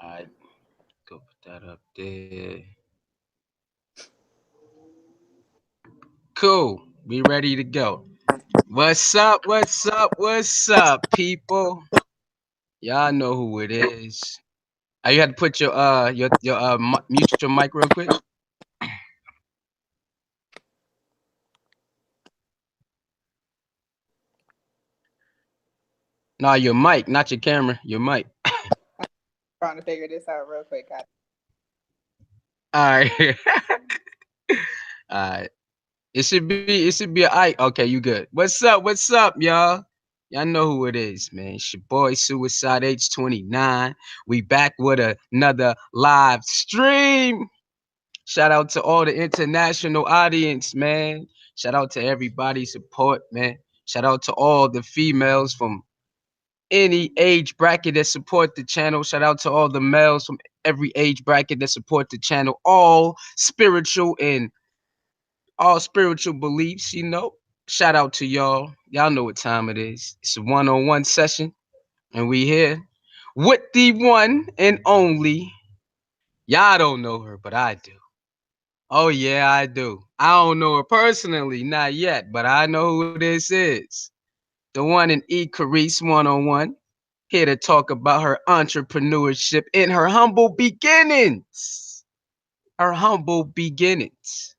right, go put that up there. Cool. We ready to go. What's up? What's up? What's up, people? Y'all know who it is. You had to put your mute your mic real quick. Nah, your mic, not your camera. Your mic. Trying to figure this out real quick. All right. All right. It should be a I. Okay, you good. What's up? What's up, y'all? Y'all know who it is, man. It's your boy Suicide H29. We back with another live stream. Shout out to all the international audience, man. Shout out to everybody support, man. Shout out to all the females from any age bracket that support the channel. Shout out to all the males from every age bracket that support the channel. All spiritual beliefs, you know. Shout out to y'all. Y'all know what time it is. It's a one-on-one session, and we here with the one and only. Y'all don't know her, but I do. Oh yeah, I do. I don't know her personally, not yet, but I know who this is. The one in E.CARRICE one-on-one. Here to talk about her entrepreneurship in her humble beginnings. Her humble beginnings.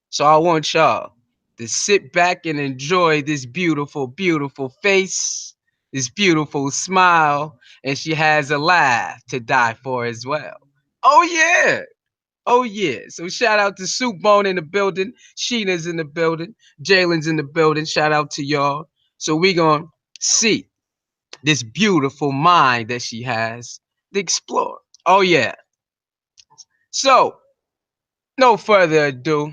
So I want y'all to sit back and enjoy this beautiful, beautiful face, this beautiful smile, and she has a laugh to die for as well. Oh yeah. Oh yeah. So shout out to Soup Bone in the building, Sheena's in the building, Jalen's in the building. Shout out to y'all. So we gonna see this beautiful mind that she has to explore. Oh yeah. So no further ado,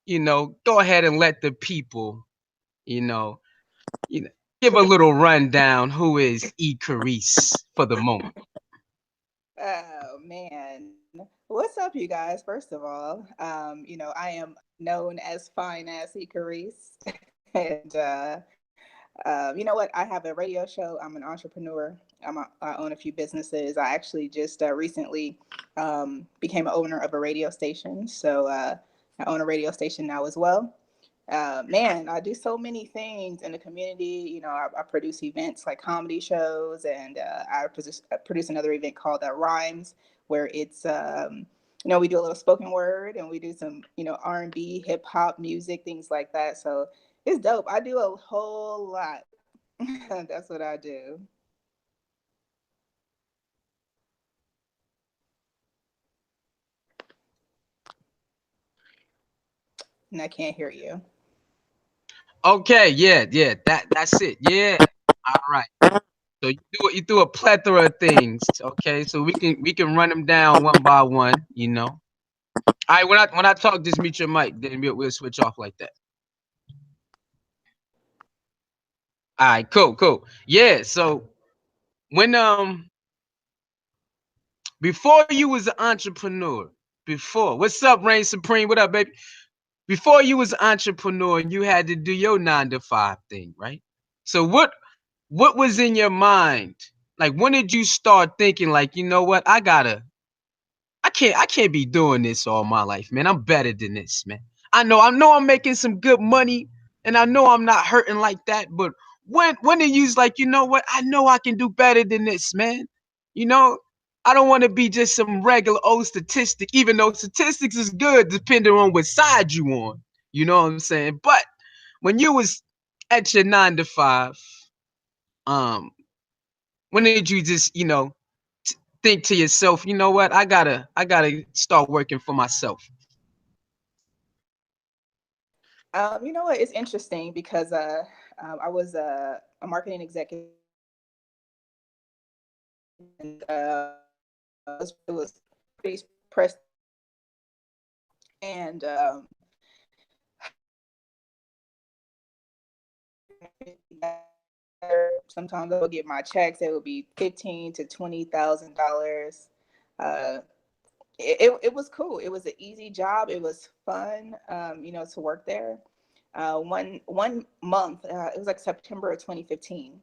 go ahead and let the people, you know, you know, give a little rundown who is Ecarrice for the moment. Oh man, what's up, you guys? First of all, I am known as Fine as Ecarrice, and you know what? I have a radio show. I'm an entrepreneur. I own a few businesses. I actually just recently became an owner of a radio station, so I own a radio station now as well. Man, I do so many things in the community. I produce events like comedy shows, and I produce another event called Rhymes, where we do a little spoken word, and we do some, R&B, hip hop music, things like that. So it's dope. I do a whole lot. That's what I do. And I can't hear you. Okay, yeah, yeah, that's it. Yeah. All right. So you do a plethora of things. Okay, so we can run them down one by one. All right, when I talk, just mute your mic. Then we'll switch off like that. All right, cool, cool. Yeah. So when before you was an entrepreneur, before what's up, Reign Supreme? What up, baby? Before you was an entrepreneur, you had to do your 9 to 5 thing, right? So what was in your mind? Like when did you start thinking like, you know what, I can't be doing this all my life, man. I'm better than this, man. I know I'm making some good money and I know I'm not hurting like that, but when did you like, you know what, I know I can do better than this, man. You know, I don't want to be just some regular old statistic, even though statistics is good depending on what side you on. You know what I'm saying? But when you was at your 9 to 5, um, when did you just, think to yourself, you know what, I gotta start working for myself? You know what? It's interesting because I was a marketing executive, and it was pretty prestigious job, and sometimes I would get my checks. It would be $15,000 to $20,000. Uh, it was cool. It was an easy job. It was fun, to work there. One month, it was like September of 2015.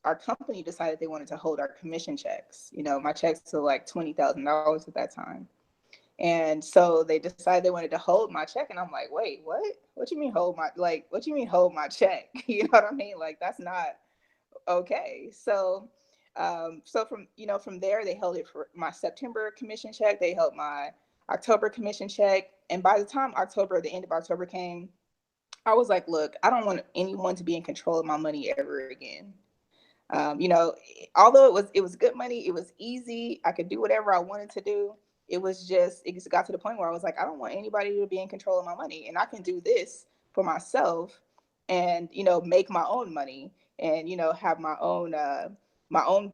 our company decided they wanted to hold our commission checks. You know, my checks were like $20,000 at that time. And so they decided they wanted to hold my check. And I'm like, wait, what? What you mean hold my, like, what you mean hold my check? You know what I mean? Like, that's not okay. So, so from, you know, from there, they held it for my September commission check. They held my October commission check. And by the time October, the end of October came, I was like, look, I don't want anyone to be in control of my money ever again. You know, although it was good money, it was easy. I could do whatever I wanted to do. It just got to the point where I was like, I don't want anybody to be in control of my money, and I can do this for myself, and you know, make my own money, and you know, have my own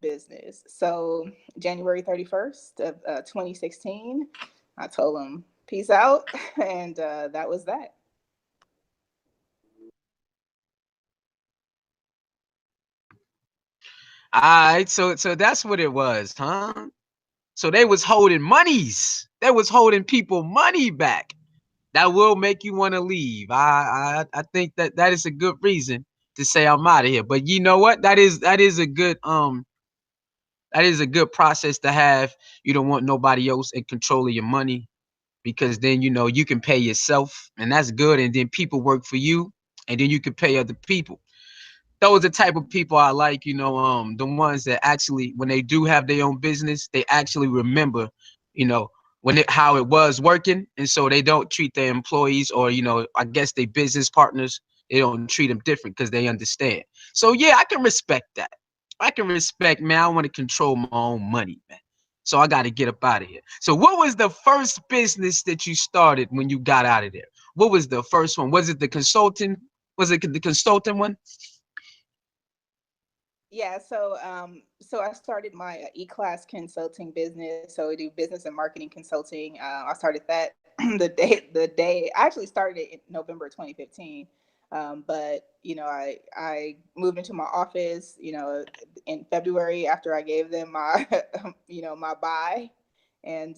business. So January 31st of 2016, I told them peace out, and that was that. All right, so that's what it was, huh? So they was holding monies. They was holding people money back. That will make you want to leave. I think that that is a good reason to say I'm out of here. But you know what? That is a good process to have. You don't want nobody else in control of your money, because then you know you can pay yourself, and that's good. And then people work for you, and then you can pay other people. Those are the type of people I like, you know, the ones that actually, when they do have their own business, they actually remember, you know, how it was working. And so they don't treat their employees, or, you know, I guess they business partners, they don't treat them different because they understand. So yeah, I can respect that. I can respect, man. I want to control my own money, man. So I got to get up out of here. So what was the first business that you started when you got out of there? What was the first one? Was it the consulting? Was it the consulting one? Yeah, so I started my e-class consulting business. So I do business and marketing consulting. I started that the day I actually started it in November 2015. But you know, I moved into my office, you know, in February after I gave them my you know, my buy, and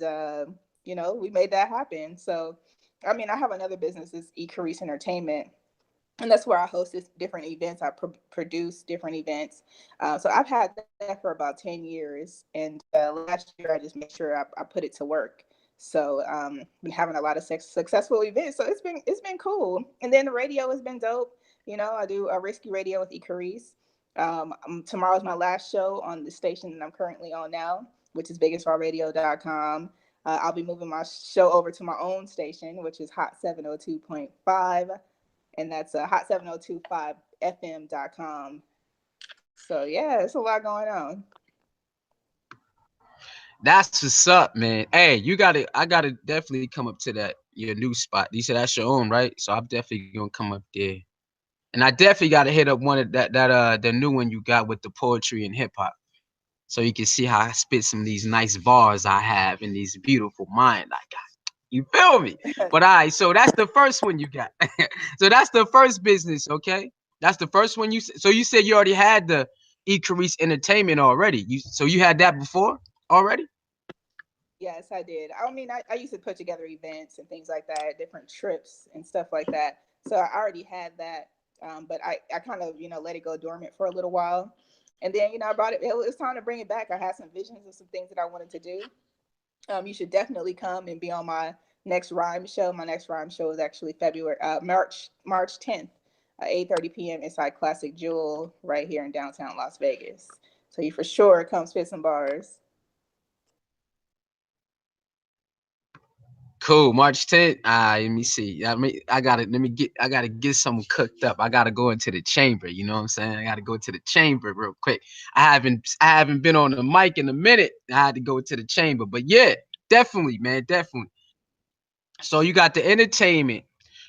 you know, we made that happen. So, I mean, I have another business, is Ecarrice Entertainment, and that's where I host different events. I produce different events. So I've had that for about 10 years. And last year, I just made sure I put it to work. So been having a lot of successful events. So it's been cool. And then the radio has been dope. You know, I do a risky radio with Ecarrice. Tomorrow's my last show on the station that I'm currently on now, which is biggestrawradio.com. I'll be moving my show over to my own station, which is Hot 702.5, and that's hot 7025fm.com. So yeah, it's a lot going on. That's what's up, man. Hey, I gotta definitely come up to that your new spot. You said that's your own, right? So I'm definitely gonna come up there. And I definitely gotta hit up one of that the new one you got with the poetry and hip hop. So you can see how I spit some of these nice bars I have in these beautiful mind I got. You feel me? But all right, so that's the first one you got. So that's the first business, okay? That's the first one so you said you already had the Ecarrice Entertainment already. So you had that before already? Yes, I did. I mean, I used to put together events and things like that, different trips and stuff like that. So I already had that, but I kind of, you know, let it go dormant for a little while. And then, you know, I brought it, it was time to bring it back. I had some visions and some things that I wanted to do. You should definitely come and be on my next rhyme show. My next rhyme show is actually March 10th, 8:30 p.m. inside Classic Jewel right here in downtown Las Vegas. So you for sure come spit some bars. Cool. March 10th. Let me see. I gotta get something cooked up. I gotta go into the chamber. You know what I'm saying? I gotta go to the chamber real quick. I haven't been on the mic in a minute. I had to go to the chamber. But yeah, definitely, man, definitely. So you got the entertainment,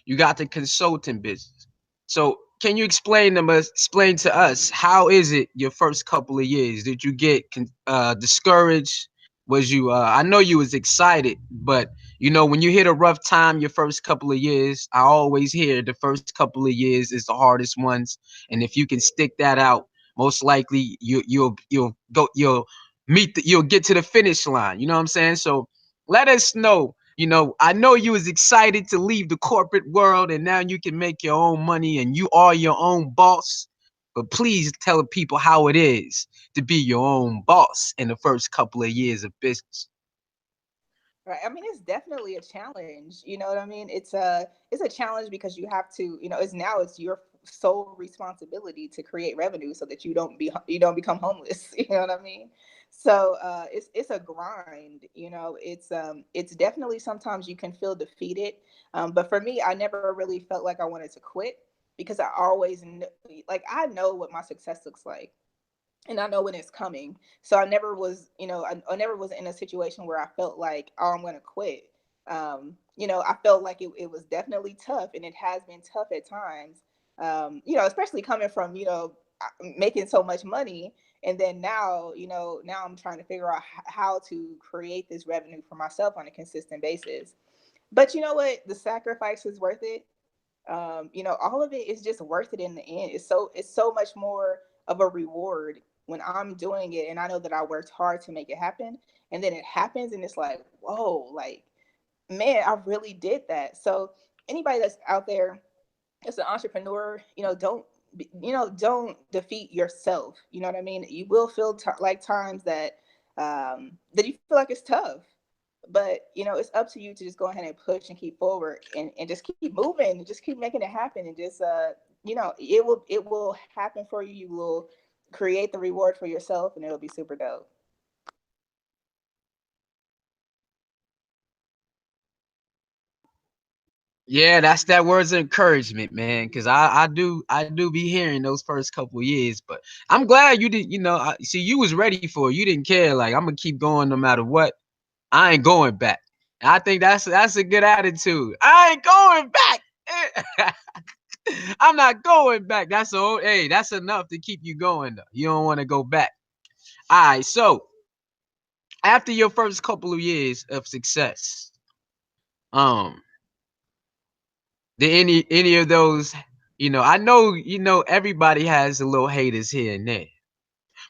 you got the consulting business. So can you explain to us, how is it your first couple of years? Did you get discouraged? Was you I know you was excited, but you know when you hit a rough time your first couple of years, I always hear the first couple of years is the hardest ones. And if you can stick that out, most likely you'll get to the finish line. You know what I'm saying? So let us know. You know, I know you was excited to leave the corporate world and now you can make your own money and you are your own boss. but please tell the people how it is to be your own boss in the first couple of years of business. Right. I mean, it's definitely a challenge. You know what I mean? It's a challenge because you have to, it's now it's your sole responsibility to create revenue so that you don't become homeless. You know what I mean? So it's a grind. It's definitely sometimes you can feel defeated. But for me, I never really felt like I wanted to quit because I always like I know what my success looks like and I know when it's coming. So I never was, I never was in a situation where I felt like, oh, I'm going to quit. I felt like it was definitely tough, and it has been tough at times. Especially coming from, making so much money, and then now, now I'm trying to figure out how to create this revenue for myself on a consistent basis. But you know what? The sacrifice is worth it. All of it is just worth it in the end. It's so much more of a reward when I'm doing it and I know that I worked hard to make it happen, and then it happens and it's like, whoa, like, man, I really did that. So anybody that's out there as an entrepreneur, don't defeat yourself. You know what I mean? You will feel like times that you feel like it's tough, but it's up to you to just go ahead and push and keep forward, and just keep moving and just keep making it happen, and just it will happen for you. You will create the reward for yourself, and it'll be super dope. Yeah, that's that words of encouragement, man. Cause I do be hearing those first couple years, but I'm glad you did. See, you was ready for it. You didn't care. Like I'm gonna keep going no matter what. I ain't going back. And I think that's a good attitude. I ain't going back. I'm not going back. Hey, that's enough to keep you going though. You don't want to go back. All right. So after your first couple of years of success, um, did any of those, I know everybody has a little haters here and there.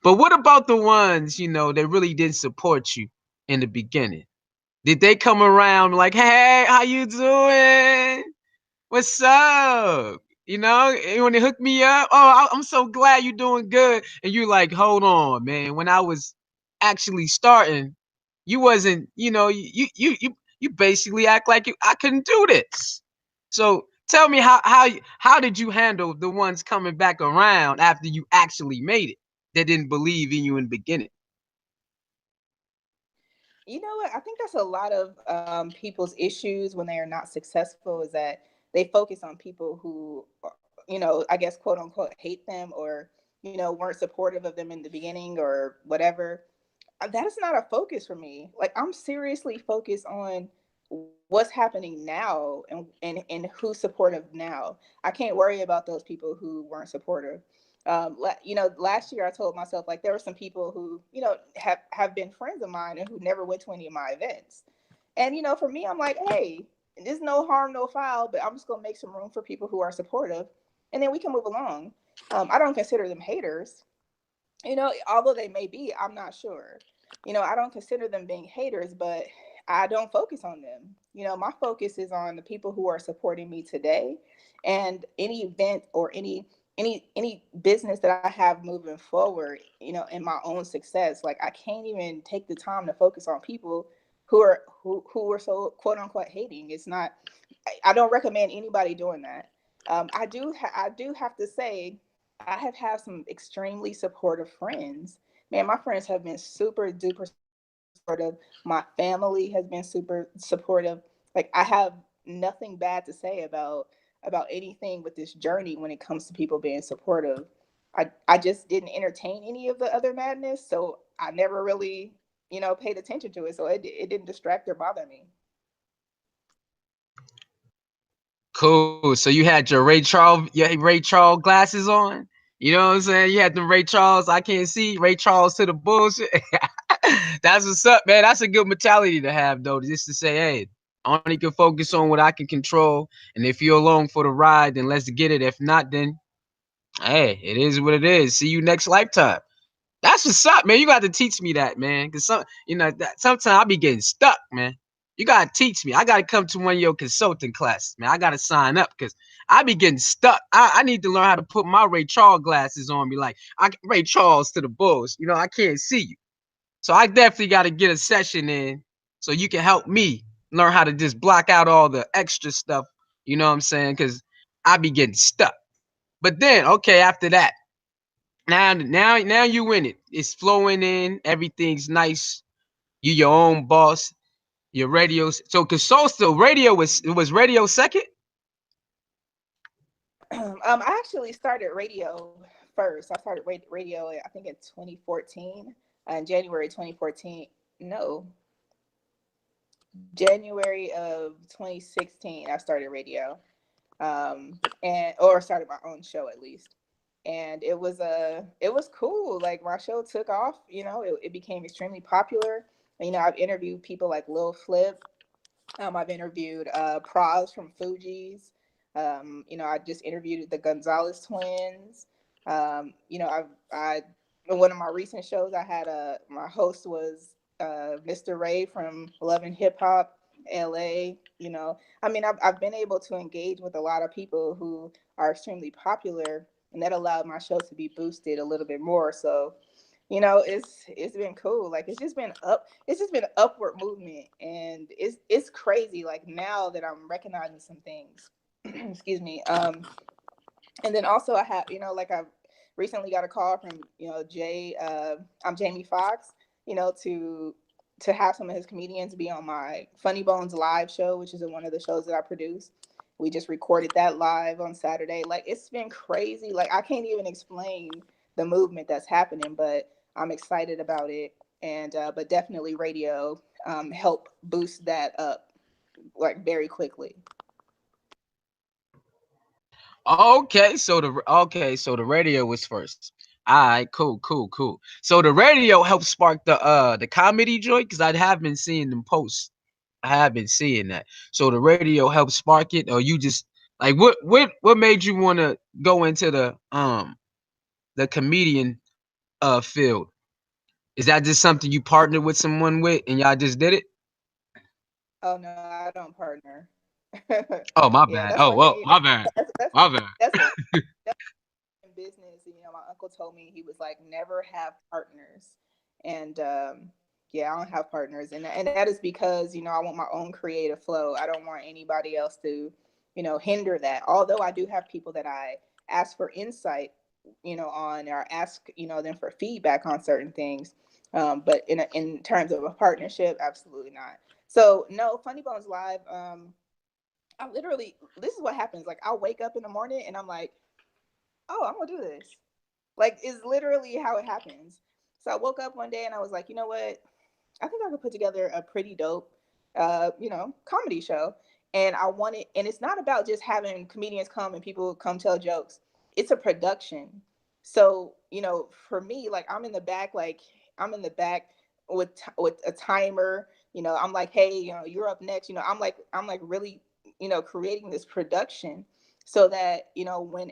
But what about the ones, that really didn't support you in the beginning? Did they come around like, hey, how you doing? What's up? You want to hook me up? Oh, I'm so glad you're doing good. And you like, hold on, man. When I was actually starting, you wasn't, you basically act like I couldn't do this. So tell me how did you handle the ones coming back around after you actually made it that didn't believe in you in the beginning? You know what? I think that's a lot of people's issues when they are not successful, is that they focus on people who, I guess, quote unquote, hate them, or, weren't supportive of them in the beginning or whatever. That is not a focus for me. Like, I'm seriously focused on what's happening now, and who's supportive now. I can't worry about those people who weren't supportive. Last year I told myself, like, there were some people who, have been friends of mine and who never went to any of my events. And for me, I'm like, hey, there's no harm, no foul, but I'm just gonna make some room for people who are supportive, and then we can move along. I don't consider them haters, although they may be. I'm not sure. I don't consider them being haters, but I don't focus on them. My focus is on the people who are supporting me today, and any event or any business that I have moving forward, in my own success. Like, I can't even take the time to focus on people who are so quote unquote hating. It's not. I don't recommend anybody doing that. I do have to say, I have had some extremely supportive friends. Man, my friends have been super duper supportive. My family has been super supportive. Like, I have nothing bad to say about anything with this journey when it comes to people being supportive. I just didn't entertain any of the other madness, so I never really, paid attention to it. So it didn't distract or bother me. Cool. So you had your Ray Charles glasses on. You know what I'm saying? You had the Ray Charles. I can't see Ray Charles to the bullshit. That's what's up, man. That's a good mentality to have, though. Just to say, hey, I only can focus on what I can control, and if you're along for the ride, then let's get it. If not, then hey, it is what it is. See you next lifetime. That's what's up, man. You got to teach me that, man. Cause sometimes I be getting stuck, man. You gotta teach me. I gotta come to one of your consulting classes, man. I gotta sign up because I be getting stuck. I need to learn how to put my Ray Charles glasses on me, like I Ray Charles to the bulls. You know, I can't see you, so I definitely got to get a session in so you can help me learn how to just block out all the extra stuff. You know what I'm saying? Because I be getting stuck. But then, okay, after that, now you in it. It's flowing in. Everything's nice. You your own boss. Your radio. So, cause still radio was radio second. I actually started radio first. I started radio, I think in 2014, in January 2014. No, January of 2016, I started radio, and or started my own show at least. And it was cool. Like my show took off. You know, it became extremely popular. You know, I've interviewed people like Lil Flip. I've interviewed Praz from Fuji's. You know, I just interviewed the Gonzalez twins. You know, I one of my recent shows I had my host was Mr. Ray from Love and Hip Hop LA. You know, I mean, I've been able to engage with a lot of people who are extremely popular, and that allowed my show to be boosted a little bit more. So, you know, it's been cool. Like it's just been upward movement, and it's crazy. Like now that I'm recognizing some things. Excuse me. And then also I have, you know, like I've recently got a call from, you know, I'm Jamie Foxx, you know, to have some of his comedians be on my Funny Bones live show, which is one of the shows that I produce. We just recorded that live on Saturday. Like it's been crazy. Like I can't even explain the movement that's happening, but I'm excited about it. And but definitely radio help boost that up like very quickly. So the radio was first. All right, cool. So the radio helped spark the comedy joint because I have been seeing them posts. I have been seeing that. So the radio helped spark it, or you just like what made you want to go into the comedian field? Is that just something you partnered with someone with and y'all just did it? Oh no, I don't partner. Oh, my Yeah, bad. that's one Oh, thing. well, my bad. My bad. That's a in business. You know, my uncle told me he was like, never have partners, and yeah, I don't have partners, and that is because you know I want my own creative flow. I don't want anybody else to, you know, hinder that. Although I do have people that I ask for insight, you know, on or ask you know them for feedback on certain things. But in terms of a partnership, absolutely not. So no, Funny Bones Live. I literally, this is what happens. Like I'll wake up in the morning and I'm like, oh, I'm gonna do this. Like it's literally how it happens. So I woke up one day and I was like, you know what? I think I could put together a pretty dope, you know, comedy show. And I wanted, and it's not about just having comedians come and people come tell jokes. It's a production. So you know, for me, like I'm in the back with a timer. You know, I'm like, hey, you know, you're up next. You know, I'm like really, you know, creating this production so that you know when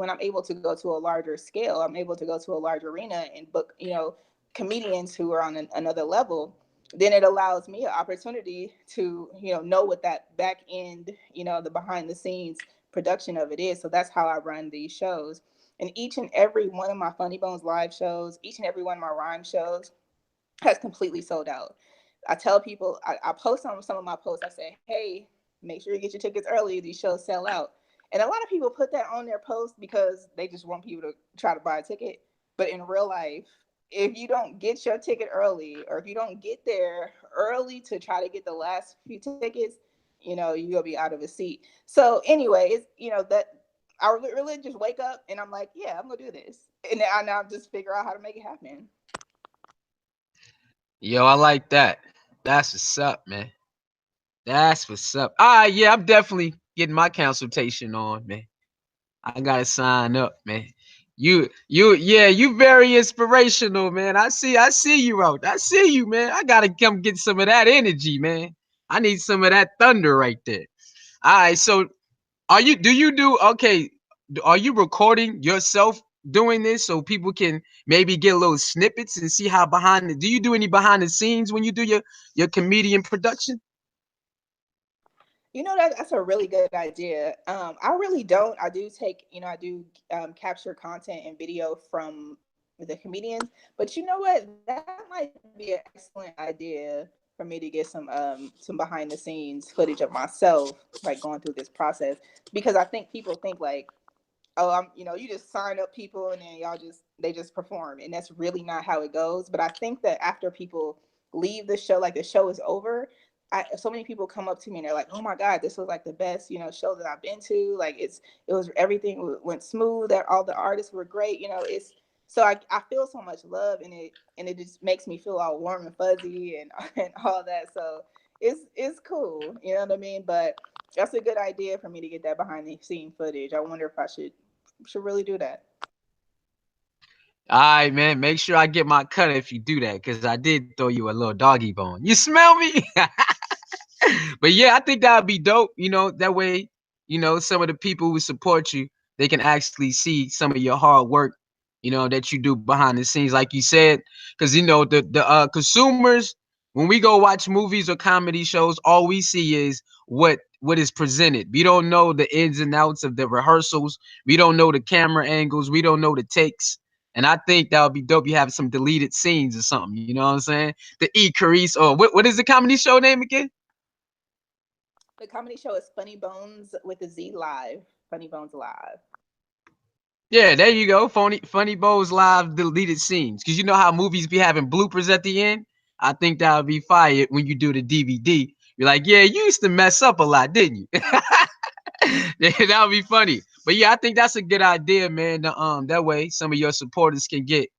I'm able to go to a larger scale, I'm able to go to a large arena and book you know comedians who are on another level. Then it allows me an opportunity to know what that back end, the behind the scenes production of it is. So that's how I run these shows. And each and every one of my Funny Bones live shows, each and every one of my rhyme shows has completely sold out. I tell people, I post on some of my posts, I say, hey, make sure you get your tickets early. These shows sell out. And a lot of people put that on their post because they just want people to try to buy a ticket. But in real life, if you don't get your ticket early, or if you don't get there early to try to get the last few tickets, you're gonna be out of a seat. So anyway, it's that I really just wake up and I'm like, yeah, I'm gonna do this. And now I just figure out how to make it happen. Yo, I like that. That's what's up, man. That's what's up. Yeah, I'm definitely getting my consultation on, man. I gotta sign up, man. Yeah, you very inspirational, man. I see you out. I see you, man. I gotta come get some of that energy, man. I need some of that thunder right there. All right, so do you do okay? Are you recording yourself doing this so people can maybe get little snippets and see how do you do any behind the scenes when you do your comedian production? That's a really good idea. I really don't. I do take, I do capture content and video from the comedians, but you know what? That might be an excellent idea for me to get some behind the scenes footage of myself, like going through this process, because I think people think like, oh, you just sign up people and then they just perform, and that's really not how it goes. But I think that after people leave the show, like the show is over, so many people come up to me and they're like, oh my god, this was like the best show that I've been to. Like it was everything went smooth, that all the artists were great. It's so I feel so much love in it, and it just makes me feel all warm and fuzzy and and all that. So it's cool, you know what I mean? But that's a good idea for me to get that behind the scene footage. I wonder if I should really do that. All right, man. Make sure I get my cut if you do that, because I did throw you a little doggy bone. You smell me? But yeah, I think that would be dope. That way, some of the people who support you, they can actually see some of your hard work, that you do behind the scenes, like you said. Because the consumers, when we go watch movies or comedy shows, all we see is what is presented. We don't know the ins and outs of the rehearsals. We don't know the camera angles. We don't know the takes. And I think that would be dope. You have some deleted scenes or something. You know what I'm saying? The Ecarrice, or what is the comedy show name again? The comedy show is Funny Bones with a Z Live. Funny Bones Live. Yeah, there you go. Funny Bows live deleted scenes. Cause you know how movies be having bloopers at the end? I think that would be fire when you do the DVD. You're like, yeah, you used to mess up a lot, didn't you? That would be funny. But yeah, I think that's a good idea, man. That way some of your supporters can get,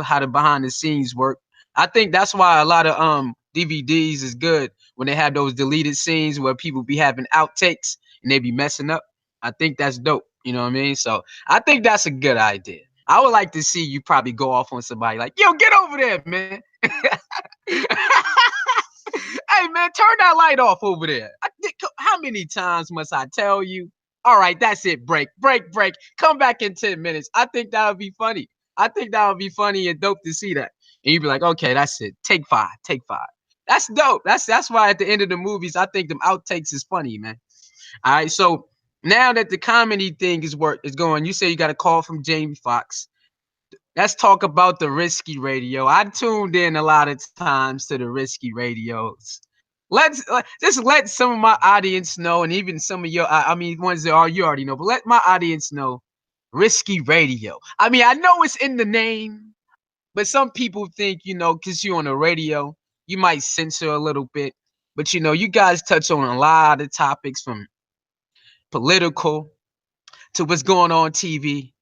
how the behind the scenes work. I think that's why a lot of DVDs is good when they have those deleted scenes where people be having outtakes and they be messing up. I think that's dope. You know what I mean? So I think that's a good idea. I would like to see you probably go off on somebody like, yo, get over there, man. Hey man, turn that light off over there. How many times must I tell you? All right, that's it. Break. Come back in 10 minutes. I think that would be funny. I think that would be funny and dope to see that. And you'd be like, okay, that's it. Take five. Take five. That's dope. That's why at the end of the movies, I think them outtakes is funny, man. All right, so now that the comedy thing is going, you say you got a call from Jamie Foxx. Let's talk about the risky radio. I tuned in a lot of times to the risky radios. Just let some of my audience know, and even some of your, I mean, ones that are you already know, but let my audience know, risky radio. I mean, I know it's in the name, but some people think, because you're on the radio, you might censor a little bit. But you guys touch on a lot of topics, from political to what's going on TV,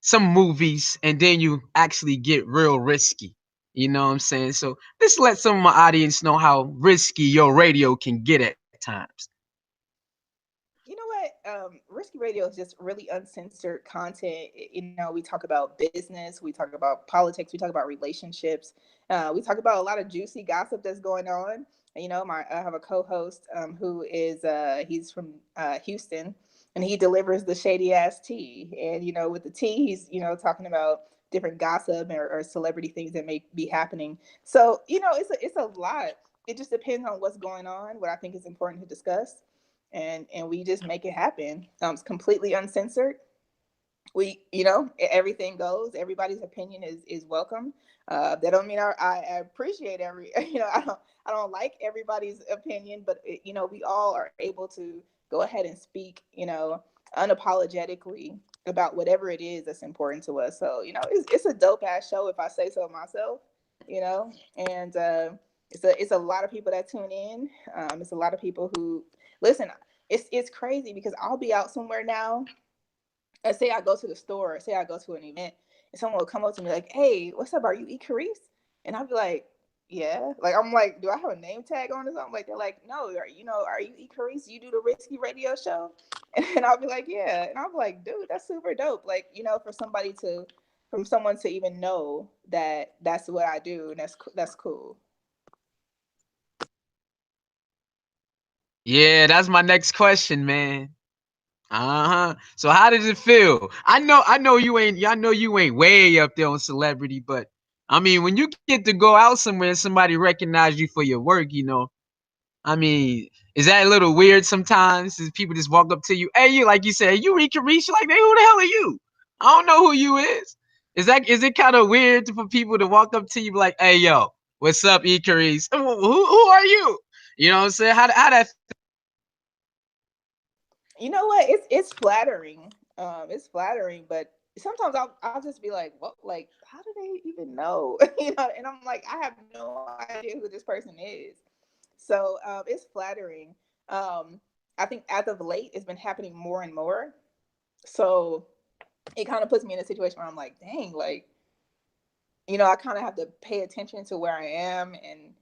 some movies, and then you actually get real risky. You know what I'm saying? So let's let some of my audience know how risky your radio can get at times. You know what? Risky Radio is just really uncensored content. We talk about business, we talk about politics, we talk about relationships, we talk about a lot of juicy gossip that's going on. And, I have a co-host who is he's from Houston, and he delivers the shady ass tea. And with the tea, he's talking about different gossip or celebrity things that may be happening. So it's a lot. It just depends on what's going on. What I think is important to discuss, and we just make it happen. It's completely uncensored. We everything goes. Everybody's opinion is welcome. That don't mean I appreciate every I don't like everybody's opinion, but we all are able to go ahead and speak unapologetically about whatever it is that's important to us. So it's a dope ass show, if I say so myself. And it's a lot of people that tune in. It's a lot of people who listen. It's crazy because I'll be out somewhere now. Let's say I go to the store, say I go to an event, and someone will come up to me like, "Hey, what's up? Are you Ecarrice?" And I'll be like, "Yeah." Like I'm like, "Do I have a name tag on or something?" Like they're like, "No, are you Ecarrice? You do the Risky Radio show?" And I'll be like, "Yeah." And I'll be like, "Dude, that's super dope." Like for from someone to even know that that's what I do, and that's cool. Yeah, that's my next question, man. Uh-huh. So how does it feel? I know you ain't way up there on celebrity, but I mean, when you get to go out somewhere and somebody recognize you for your work, I mean, is that a little weird sometimes? Is people just walk up to you, hey, you like you said, you Ecarrice, like, man, who the hell are you? I don't know who you is. Is it kind of weird for people to walk up to you like, hey, yo, what's up, Ecarrice? Who are you? You know what I'm saying? How that? You know what? It's flattering. It's flattering, but sometimes I'll just be like, "What? Like, how do they even know?" You know, and I'm like, I have no idea who this person is. So it's flattering. I think as of late, it's been happening more and more. So it kind of puts me in a situation where I'm like, dang, like, I kind of have to pay attention to where I am and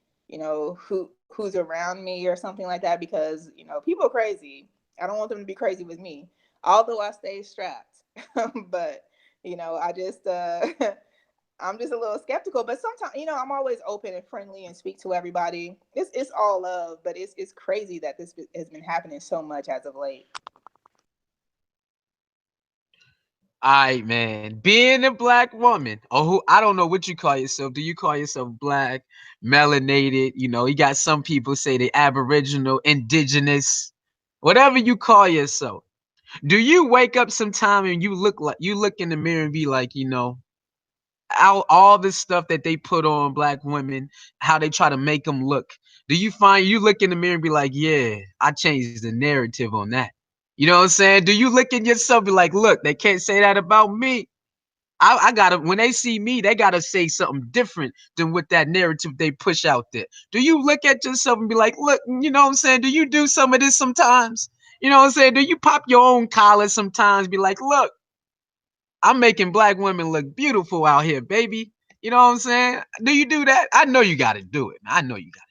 who's around me or something like that because people are crazy. I don't want them to be crazy with me, although I stay strapped. But I just I'm just a little skeptical. But sometimes I'm always open and friendly and speak to everybody. It's all love, but it's crazy that this has been happening so much as of late. All right, man. Being a black woman, or who I don't know what you call yourself. Do you call yourself black, melanated? You got some people say they aboriginal, indigenous, whatever you call yourself. Do you wake up sometime and you look in the mirror and be like, all this stuff that they put on black women, how they try to make them look. Do you find you look in the mirror and be like, yeah, I changed the narrative on that? You know what I'm saying? Do you look at yourself and be like, look, they can't say that about me? I gotta when they see me, they gotta say something different than what that narrative they push out there. Do you look at yourself and be like, look, you know what I'm saying? Do you do some of this sometimes? You know what I'm saying? Do you pop your own collar sometimes? Be like, look, I'm making black women look beautiful out here, baby. You know what I'm saying? Do you do that? I know you gotta do it. I know you gotta.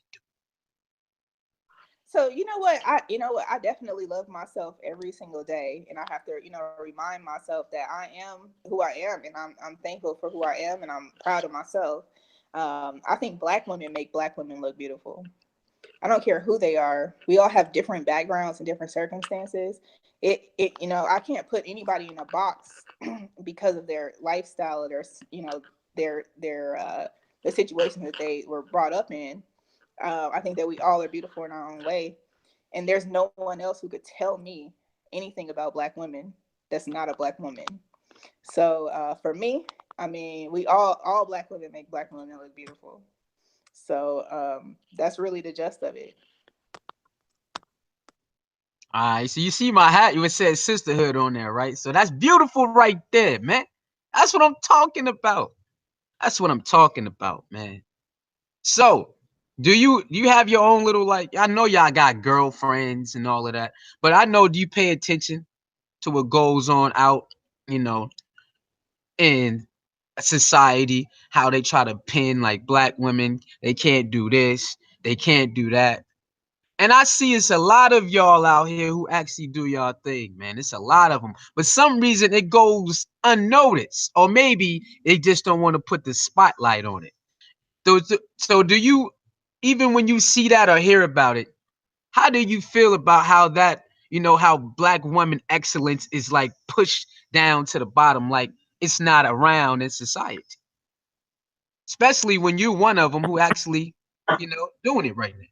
So I definitely love myself every single day, and I have to remind myself that I am who I am, and I'm thankful for who I am, and I'm proud of myself. I think black women make black women look beautiful. I don't care who they are. We all have different backgrounds and different circumstances. I can't put anybody in a box because of their lifestyle or their the situation that they were brought up in. I think that we all are beautiful in our own way, and there's no one else who could tell me anything about black women that's not a black woman. So for me, I mean, we all black women make black women look beautiful. So that's really the gist of it. All right, so you see my hat, it says sisterhood on there, right? So that's beautiful right there, man. That's what I'm talking about. That's what I'm talking about, man. So, do you have your own little like? I know y'all got girlfriends and all of that, but I know do you pay attention to what goes on out, you know, in society, how they try to pin like black women, they can't do this, they can't do that. And I see it's a lot of y'all out here who actually do y'all thing, man. It's a lot of them. But some reason it goes unnoticed. Or maybe they just don't want to put the spotlight on it. So do you, even when you see that or hear about it, how do you feel about how that, how black woman excellence is like pushed down to the bottom, like it's not around in society, especially when you're one of them who actually, doing it right now.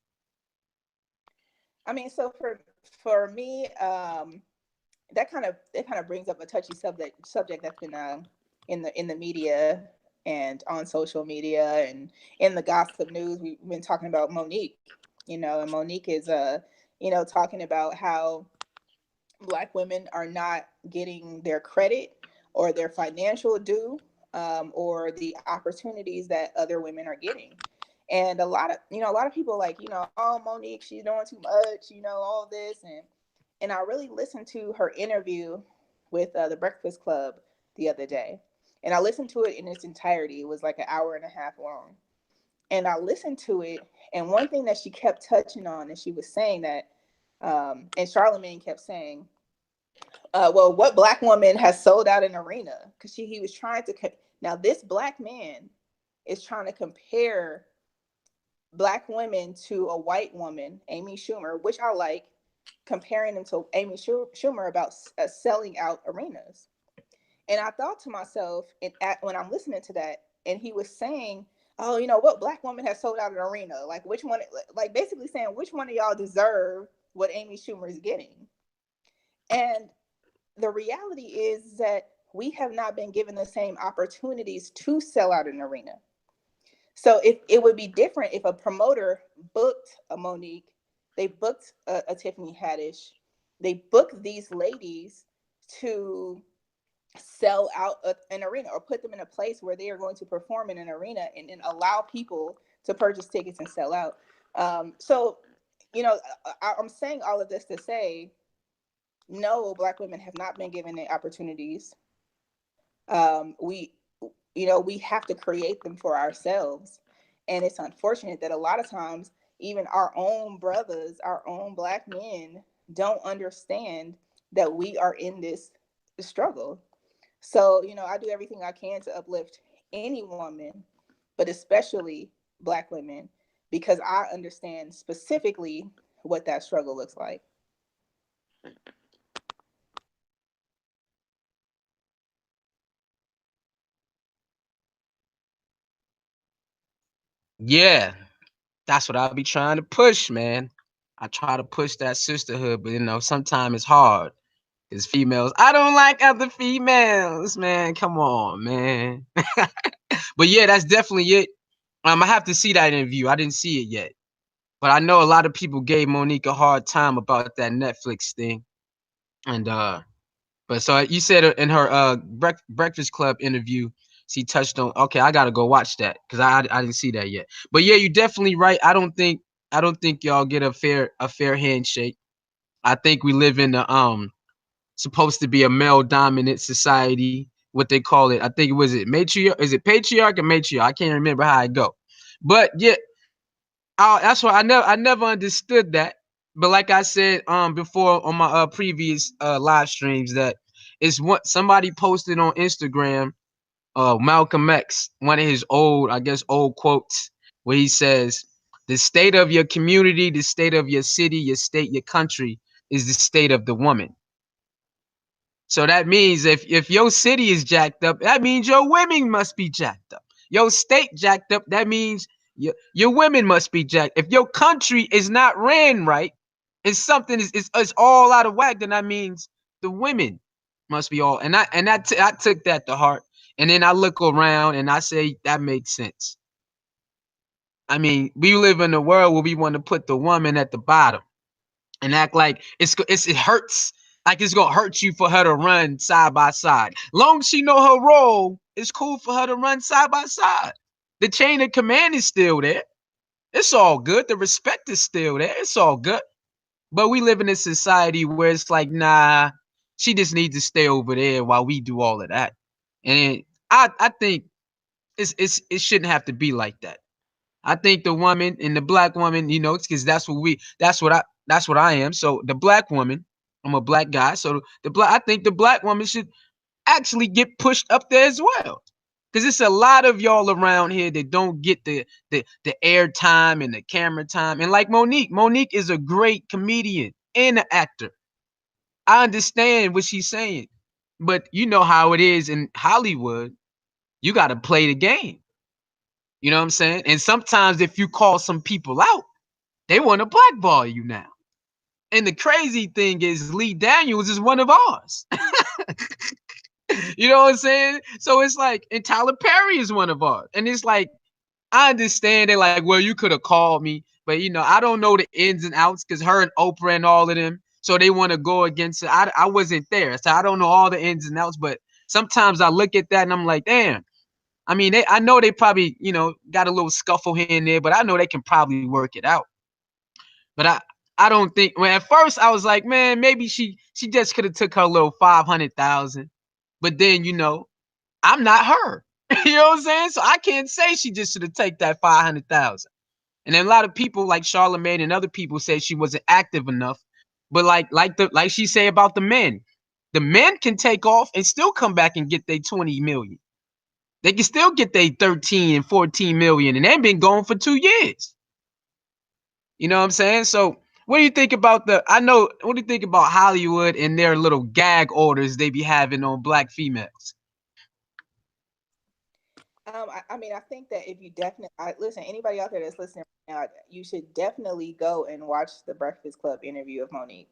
I mean, so for me, that kind of brings up a touchy subject that's been in the media and on social media and in the gossip news. We've been talking about Monique, and Monique is talking about how black women are not getting their credit or their financial due, or the opportunities that other women are getting. And a lot of people like, oh, Monique, she's doing too much, all this. And I really listened to her interview with the Breakfast Club the other day. And I listened to it in its entirety. It was like an hour and a half long. And I listened to it. And one thing that she kept touching on, and she was saying that, and Charlemagne kept saying, well, what black woman has sold out an arena? Because he was trying to. Now, this black man is trying to compare black women to a white woman, Amy Schumer, which I like, comparing them to Amy Schumer about selling out arenas. And I thought to myself, when I'm listening to that, and he was saying oh, what black woman has sold out an arena? Like which one? Like basically saying which one of y'all deserve what Amy Schumer is getting? And the reality is that we have not been given the same opportunities to sell out an arena. So if it would be different if a promoter booked a Monique, they booked a Tiffany Haddish, they booked these ladies to sell out an arena or put them in a place where they are going to perform in an arena and then allow people to purchase tickets and sell out. So, I'm saying all of this to say, no, black women have not been given the opportunities. We have to create them for ourselves. And it's unfortunate that a lot of times, even our own brothers, our own black men don't understand that we are in this struggle. So, I do everything I can to uplift any woman, but especially black women, because I understand specifically what that struggle looks like. Yeah, that's what I be trying to push, man. I try to push that sisterhood, but sometimes it's hard. Cause females, I don't like other females, man. Come on, man. But yeah, that's definitely it. I have to see that interview. I didn't see it yet, but I know a lot of people gave Monique a hard time about that Netflix thing. And but so you said in her Breakfast Club interview, she touched on. Okay, I gotta go watch that because I didn't see that yet. But yeah, you're definitely right. I don't think y'all get a fair handshake. I think we live in the supposed to be a male dominant society. What they call it, I think it was it matriarch. Is it patriarch or matriarch? I can't remember how it go. But yeah, that's why I never understood that. But like I said before on my previous live streams, that it's what somebody posted on Instagram. Malcolm X, one of his old quotes, where he says, "The state of your community, the state of your city, your state, your country is the state of the woman." So that means if your city is jacked up, that means your women must be jacked up. Your state jacked up, that means your women must be jacked. If your country is not ran right, and something is all out of whack, then that means the women must be all. I took that to heart. And then I look around and I say that makes sense. I mean, we live in a world where we want to put the woman at the bottom and act like it hurts, like it's gonna hurt you for her to run side by side. Long as she know her role, it's cool for her to run side by side. The chain of command is still there. It's all good. The respect is still there. It's all good. But we live in a society where it's like, nah, she just needs to stay over there while we do all of that. And I think it shouldn't have to be like that. I think the woman and the black woman, because that's what I am. So the black woman, I'm a black guy. So I think the black woman should actually get pushed up there as well. Because it's a lot of y'all around here that don't get the air time and the camera time. And like Monique is a great comedian and an actor. I understand what she's saying. But you know how it is in Hollywood. You got to play the game. You know what I'm saying? And sometimes if you call some people out, they want to blackball you now. And the crazy thing is Lee Daniels is one of ours. You know what I'm saying? So it's like, and Tyler Perry is one of ours. And it's like, I understand they're like, well, you could have called me, but I don't know the ins and outs because her and Oprah and all of them. So they want to go against it. I wasn't there. So I don't know all the ins and outs, but sometimes I look at that and I'm like, damn. I mean, I know they probably, got a little scuffle here and there, but I know they can probably work it out. But I don't think. Well, at first I was like, man, maybe she just could have took her little 500,000. But then I'm not her. You know what I'm saying? So I can't say she just should have taken that 500,000. And then a lot of people like Charlamagne and other people say she wasn't active enough. But like she say about the men can take off and still come back and get their 20 million. They can still get their 13 and 14 million, and they've been gone for 2 years. You know what I'm saying? So what do you think about what do you think about Hollywood and their little gag orders they be having on black females? I mean, I think that if you definitely listen, anybody out there that's listening right now, you should definitely go and watch the Breakfast Club interview of Monique,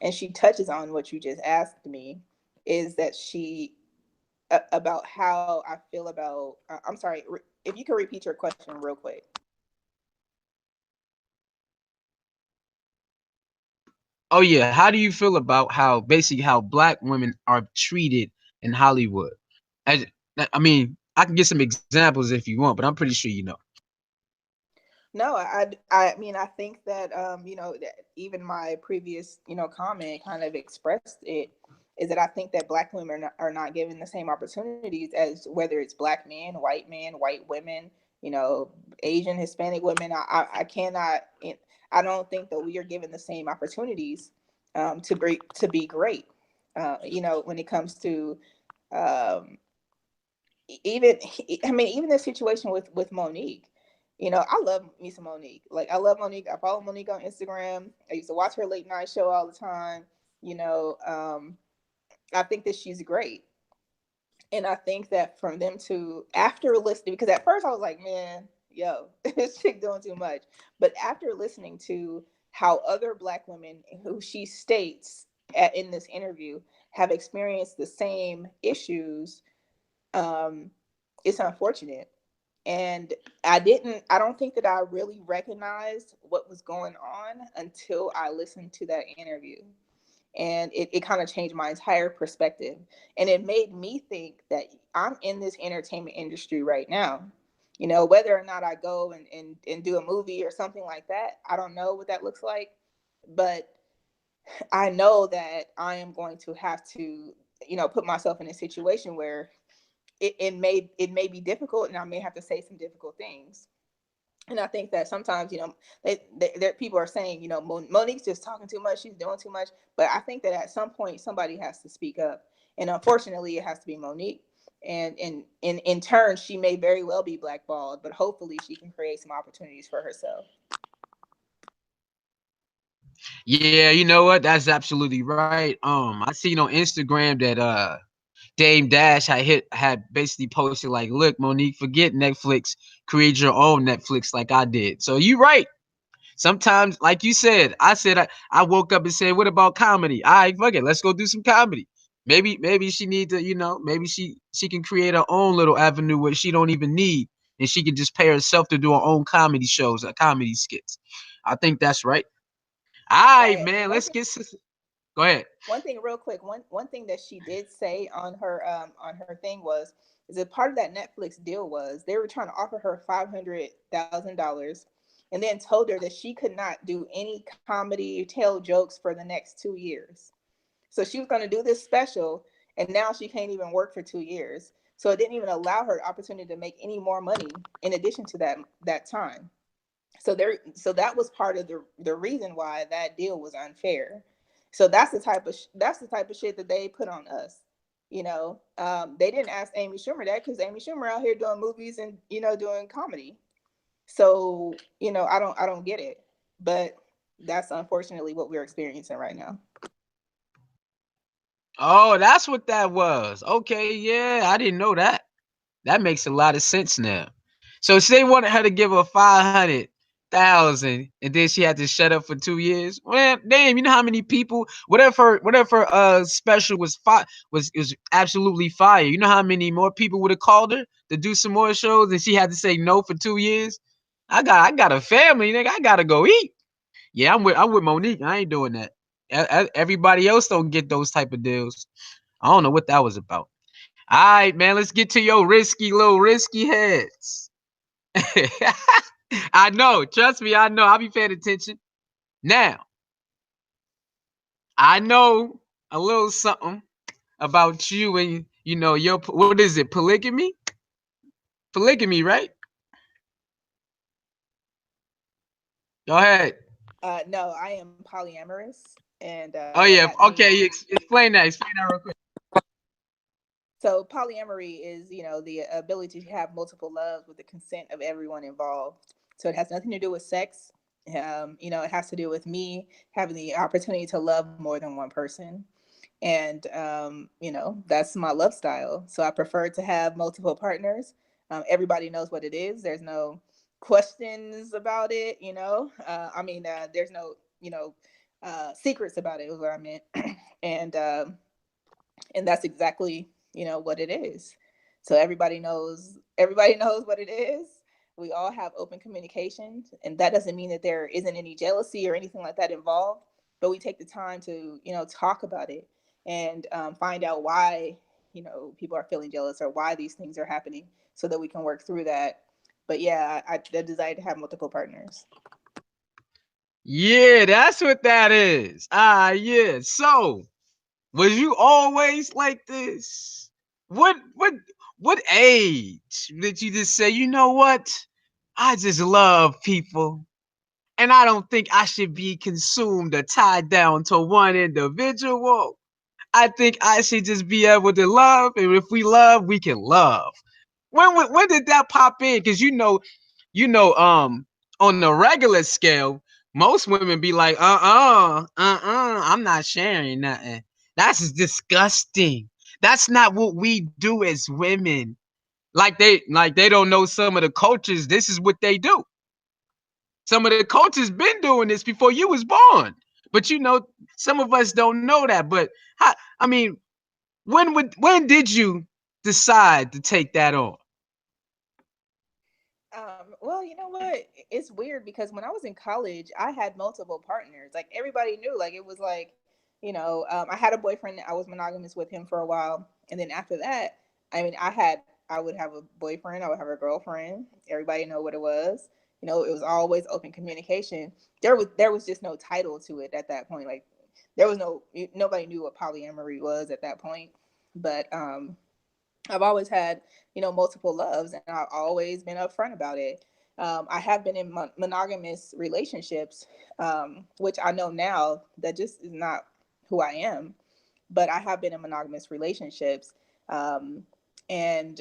and she touches on what you just asked me, is that she about how I feel about. I'm sorry, if you could repeat your question real quick. Oh yeah, how do you feel about how basically how black women are treated in Hollywood? As, I mean, I can get some examples if you want, but I'm pretty sure you know. No, I mean, I think that, that even my previous, comment kind of expressed it, is that I think that black women are not given the same opportunities as whether it's black men, white women, Asian, Hispanic women. I cannot, I don't think that we are given the same opportunities to be great. When it comes to um, even I mean, even the situation with Monique. I love me some Monique. Like, I love Monique. I follow Monique on Instagram. I used to watch her late night show all the time. You know, um, I think that she's great. And I think that from them to, after listening, because at first I was like, man, yo, this chick doing too much. But after listening to how other black women who she states in this interview have experienced the same issues, um, it's unfortunate. And I don't think that I really recognized what was going on until I listened to that interview. And it kind of changed my entire perspective. And it made me think that I'm in this entertainment industry right now. Whether or not I go and do a movie or something like that, I don't know what that looks like. But I know that I am going to have to, put myself in a situation where it may be difficult, and I may have to say some difficult things. And I think that sometimes, people are saying, Monique's just talking too much, she's doing too much. But I think that at some point somebody has to speak up, and unfortunately, it has to be Monique. And in turn, she may very well be blackballed, but hopefully, she can create some opportunities for herself. Yeah, you know what? That's absolutely right. I seen on Instagram that Dame Dash had basically posted like, "Look, Monique, forget Netflix, create your own Netflix like I did." So you right. Sometimes, like you said, I woke up and said, "What about comedy? All right, fuck it, let's go do some comedy." Maybe she need to, maybe she can create her own little avenue where she don't even need, and she can just pay herself to do her own comedy shows or comedy skits. I think that's right. All right, Right. man, let's get. Go ahead. One thing real quick, one thing that she did say on her thing was, is that part of that Netflix deal was they were trying to offer her $500,000, and then told her that she could not do any comedy or tell jokes for the next 2 years. So she was going to do this special, and now she can't even work for 2 years. So it didn't even allow her opportunity to make any more money in addition to that time. So that was part of the reason why that deal was unfair. So that's the type of shit that they put on us. They didn't ask Amy Schumer that, because Amy Schumer out here doing movies and doing comedy. So I don't get it, but that's unfortunately what we're experiencing right now. Oh, that's what that was. Okay, yeah, I didn't know that. That makes a lot of sense now. So they wanted her to give her 500,000, and then she had to shut up for 2 years. Well, damn, you know how many people? Whatever special was absolutely fire. You know how many more people would have called her to do some more shows, and she had to say no for 2 years. I got a family, nigga. I gotta go eat. Yeah, I'm with Monique. I ain't doing that. Everybody else don't get those type of deals. I don't know what that was about. All right, man, let's get to your risky heads. I know, trust me, I know. I'll be paying attention. Now, I know a little something about you and your what is it? Polygamy? Polygamy, right? Go ahead. No, I am polyamorous, and Oh what yeah. that means. Okay, explain that. Explain that real quick. So polyamory is, the ability to have multiple loves with the consent of everyone involved. So it has nothing to do with sex. It has to do with me having the opportunity to love more than one person. And that's my love style. So I prefer to have multiple partners. Everybody knows what it is. There's no questions about it, there's no, secrets about it, is what I meant. and and that's exactly, what it is. So everybody knows what it is. We all have open communication, and that doesn't mean that there isn't any jealousy or anything like that involved, but we take the time to, talk about it, and find out why, people are feeling jealous, or why these things are happening, so that we can work through that. But yeah, I desire to have multiple partners. Yeah, that's what that is. Ah, yeah. So, was you always like this? What age did you just say, you know what? I just love people, and I don't think I should be consumed or tied down to one individual. I think I should just be able to love, and if we love, we can love. When did that pop in? Because on the regular scale, most women be like, I'm not sharing nothing. That's disgusting. That's not what we do as women. Like they don't know some of the cultures. This is what they do. Some of the cultures been doing this before you was born. But some of us don't know that. But I mean, when did you decide to take that on? Well, you know what? It's weird because when I was in college, I had multiple partners. Like everybody knew. Like it was like, I had a boyfriend. I was monogamous with him for a while, and then after that, I would have a boyfriend. I would have a girlfriend. Everybody know what it was. It was always open communication. There was just no title to it at that point. Like there was nobody knew what polyamory was at that point. But I've always had, multiple loves, and I've always been upfront about it. I have been in monogamous relationships, which I know now that just is not who I am. But I have been in monogamous relationships, and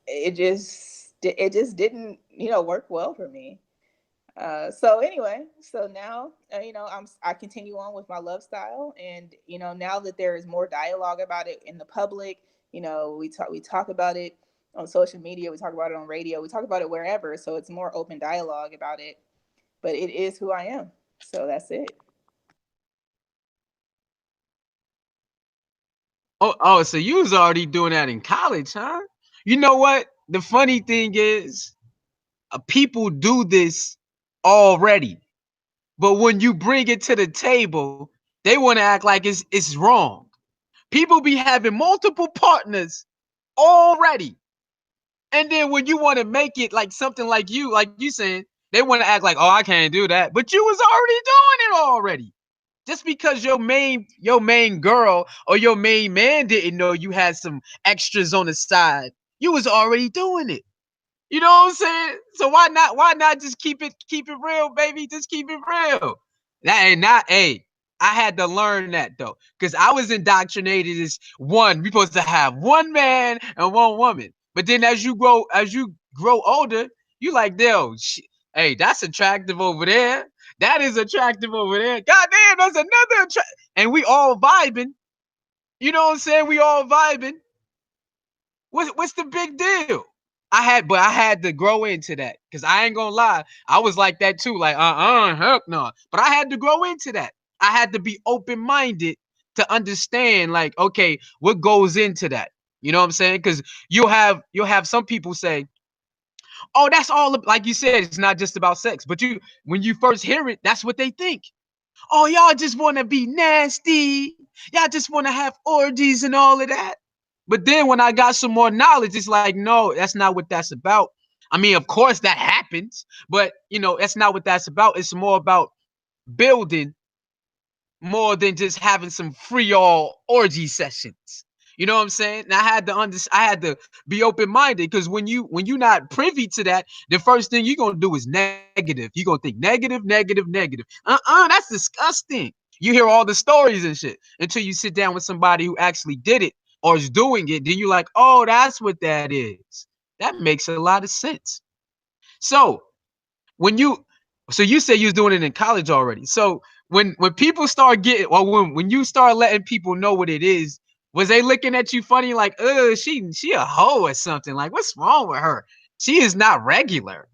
it just didn't, work well for me. So anyway, so now I continue on with my love style, and now that there is more dialogue about it in the public, we talk about it on social media, we talk about it on radio, we talk about it wherever. So it's more open dialogue about it, but it is who I am. So that's it. Oh, so you was already doing that in college, huh? You know what? The funny thing is, people do this already, but when you bring it to the table, they want to act like it's wrong. People be having multiple partners already, and then when you want to make it like something like you saying, they want to act like, oh, I can't do that, but you was already doing it already. Just because your main girl or your main man didn't know you had some extras on the side, you was already doing it. You know what I'm saying? So why not just keep it real, baby? Just keep it real. That ain't not hey. I had to learn that though, because I was indoctrinated as we supposed to have one man and one woman. But then as you grow older, you like, hey, that's attractive over there. That is attractive over there. God damn, there's another and we all vibing. You know what I'm saying? We all vibing. What's the big deal? But I had to grow into that, because I ain't gonna lie, I was like that too, like heck no. But I had to grow into that. I had to be open minded to understand, like, okay, what goes into that. You know what I'm saying? Because you'll have some people say, oh, that's all, like you said, it's not just about sex. But when you first hear it, that's what they think. Oh, y'all just want to be nasty. Y'all just want to have orgies and all of that. But then when I got some more knowledge, it's like, no, that's not what that's about. I mean, of course that happens, but that's not what that's about. It's more about building, more than just having some free all orgy sessions. You know what I'm saying? And I had to be open minded, because when you're not privy to that, the first thing you're gonna do is negative. You're gonna think negative, negative, negative. That's disgusting. You hear all the stories and shit until you sit down with somebody who actually did it or is doing it. Then you're like, oh, that's what that is. That makes a lot of sense. So when you so you say you was doing it in college already. So when people start getting, or when you start letting people know what it is, Was they looking at you funny like, she a hoe or something? Like, what's wrong with her? She is not regular.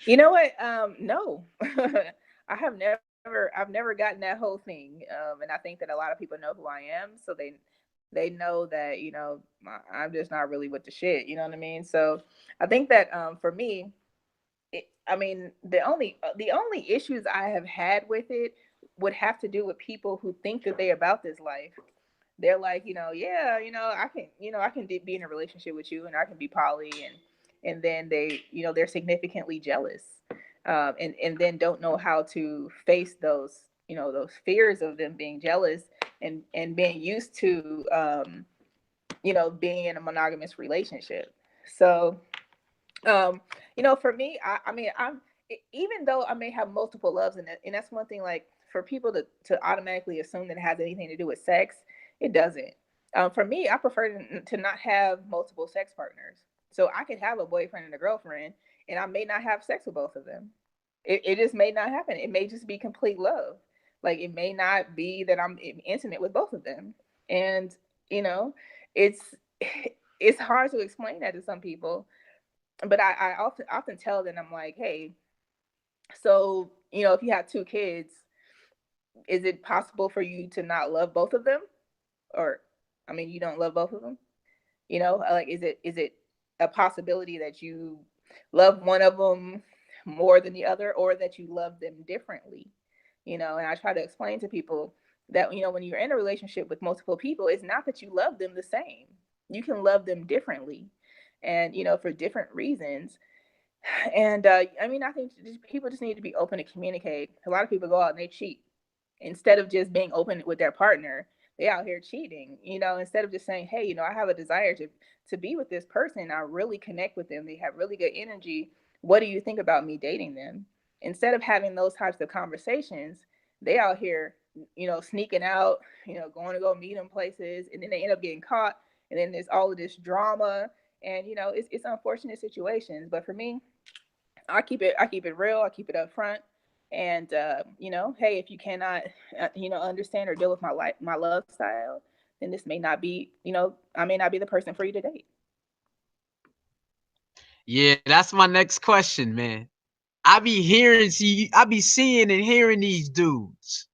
You know what? No, I've never gotten that whole thing. And I think that a lot of people know who I am, so they know that, you know, I'm just not really with the shit. You know what I mean? So I think that for me, I mean, the only issues I have had with it would have to do with people who think that they about this life. They're like, you know, yeah, you know, I can, you know, I can be in a relationship with you, and I can be poly, and then they, you know, they're significantly jealous, and then don't know how to face those, you know, those fears of them being jealous, and being used to, you know, being in a monogamous relationship. So um you know, for me, I mean, I'm, even though I may have multiple loves, and that's one thing, like, for people to automatically assume that it has anything to do with sex, it doesn't. For me, I prefer to not have multiple sex partners, so I could have a boyfriend and a girlfriend, and I may not have sex with both of them. It just may not happen. It may just be complete love. Like, it may not be that I'm intimate with both of them. And, you know, it's it's hard to explain that to some people, but I often tell them, I'm like, hey, so, you know, if you have two kids, is it possible for you to not love both of them? Or, I mean, you don't love both of them? You know, like, is it a possibility that you love one of them more than the other, or that you love them differently? You know, and I try to explain to people that, you know, when you're in a relationship with multiple people, it's not that you love them the same. You can love them differently, and, you know, for different reasons. And I mean, I think people just need to be open to communicate. A lot of people go out and they cheat instead of just being open with their partner. They out here cheating, you know, instead of just saying, hey, you know, I have a desire to be with this person. I really connect with them. They have really good energy. What do you think about me dating them? Instead of having those types of conversations, they out here, you know, sneaking out, you know, going to go meet them places, and then they end up getting caught, and then there's all of this drama. And, you know, it's unfortunate situations. But for me, I keep it real. I keep it up front. And you know, hey, if you cannot, you know, understand or deal with my love style, then this may not be, you know, I may not be the person for you to date. Yeah, that's my next question, man. I be seeing and hearing these dudes.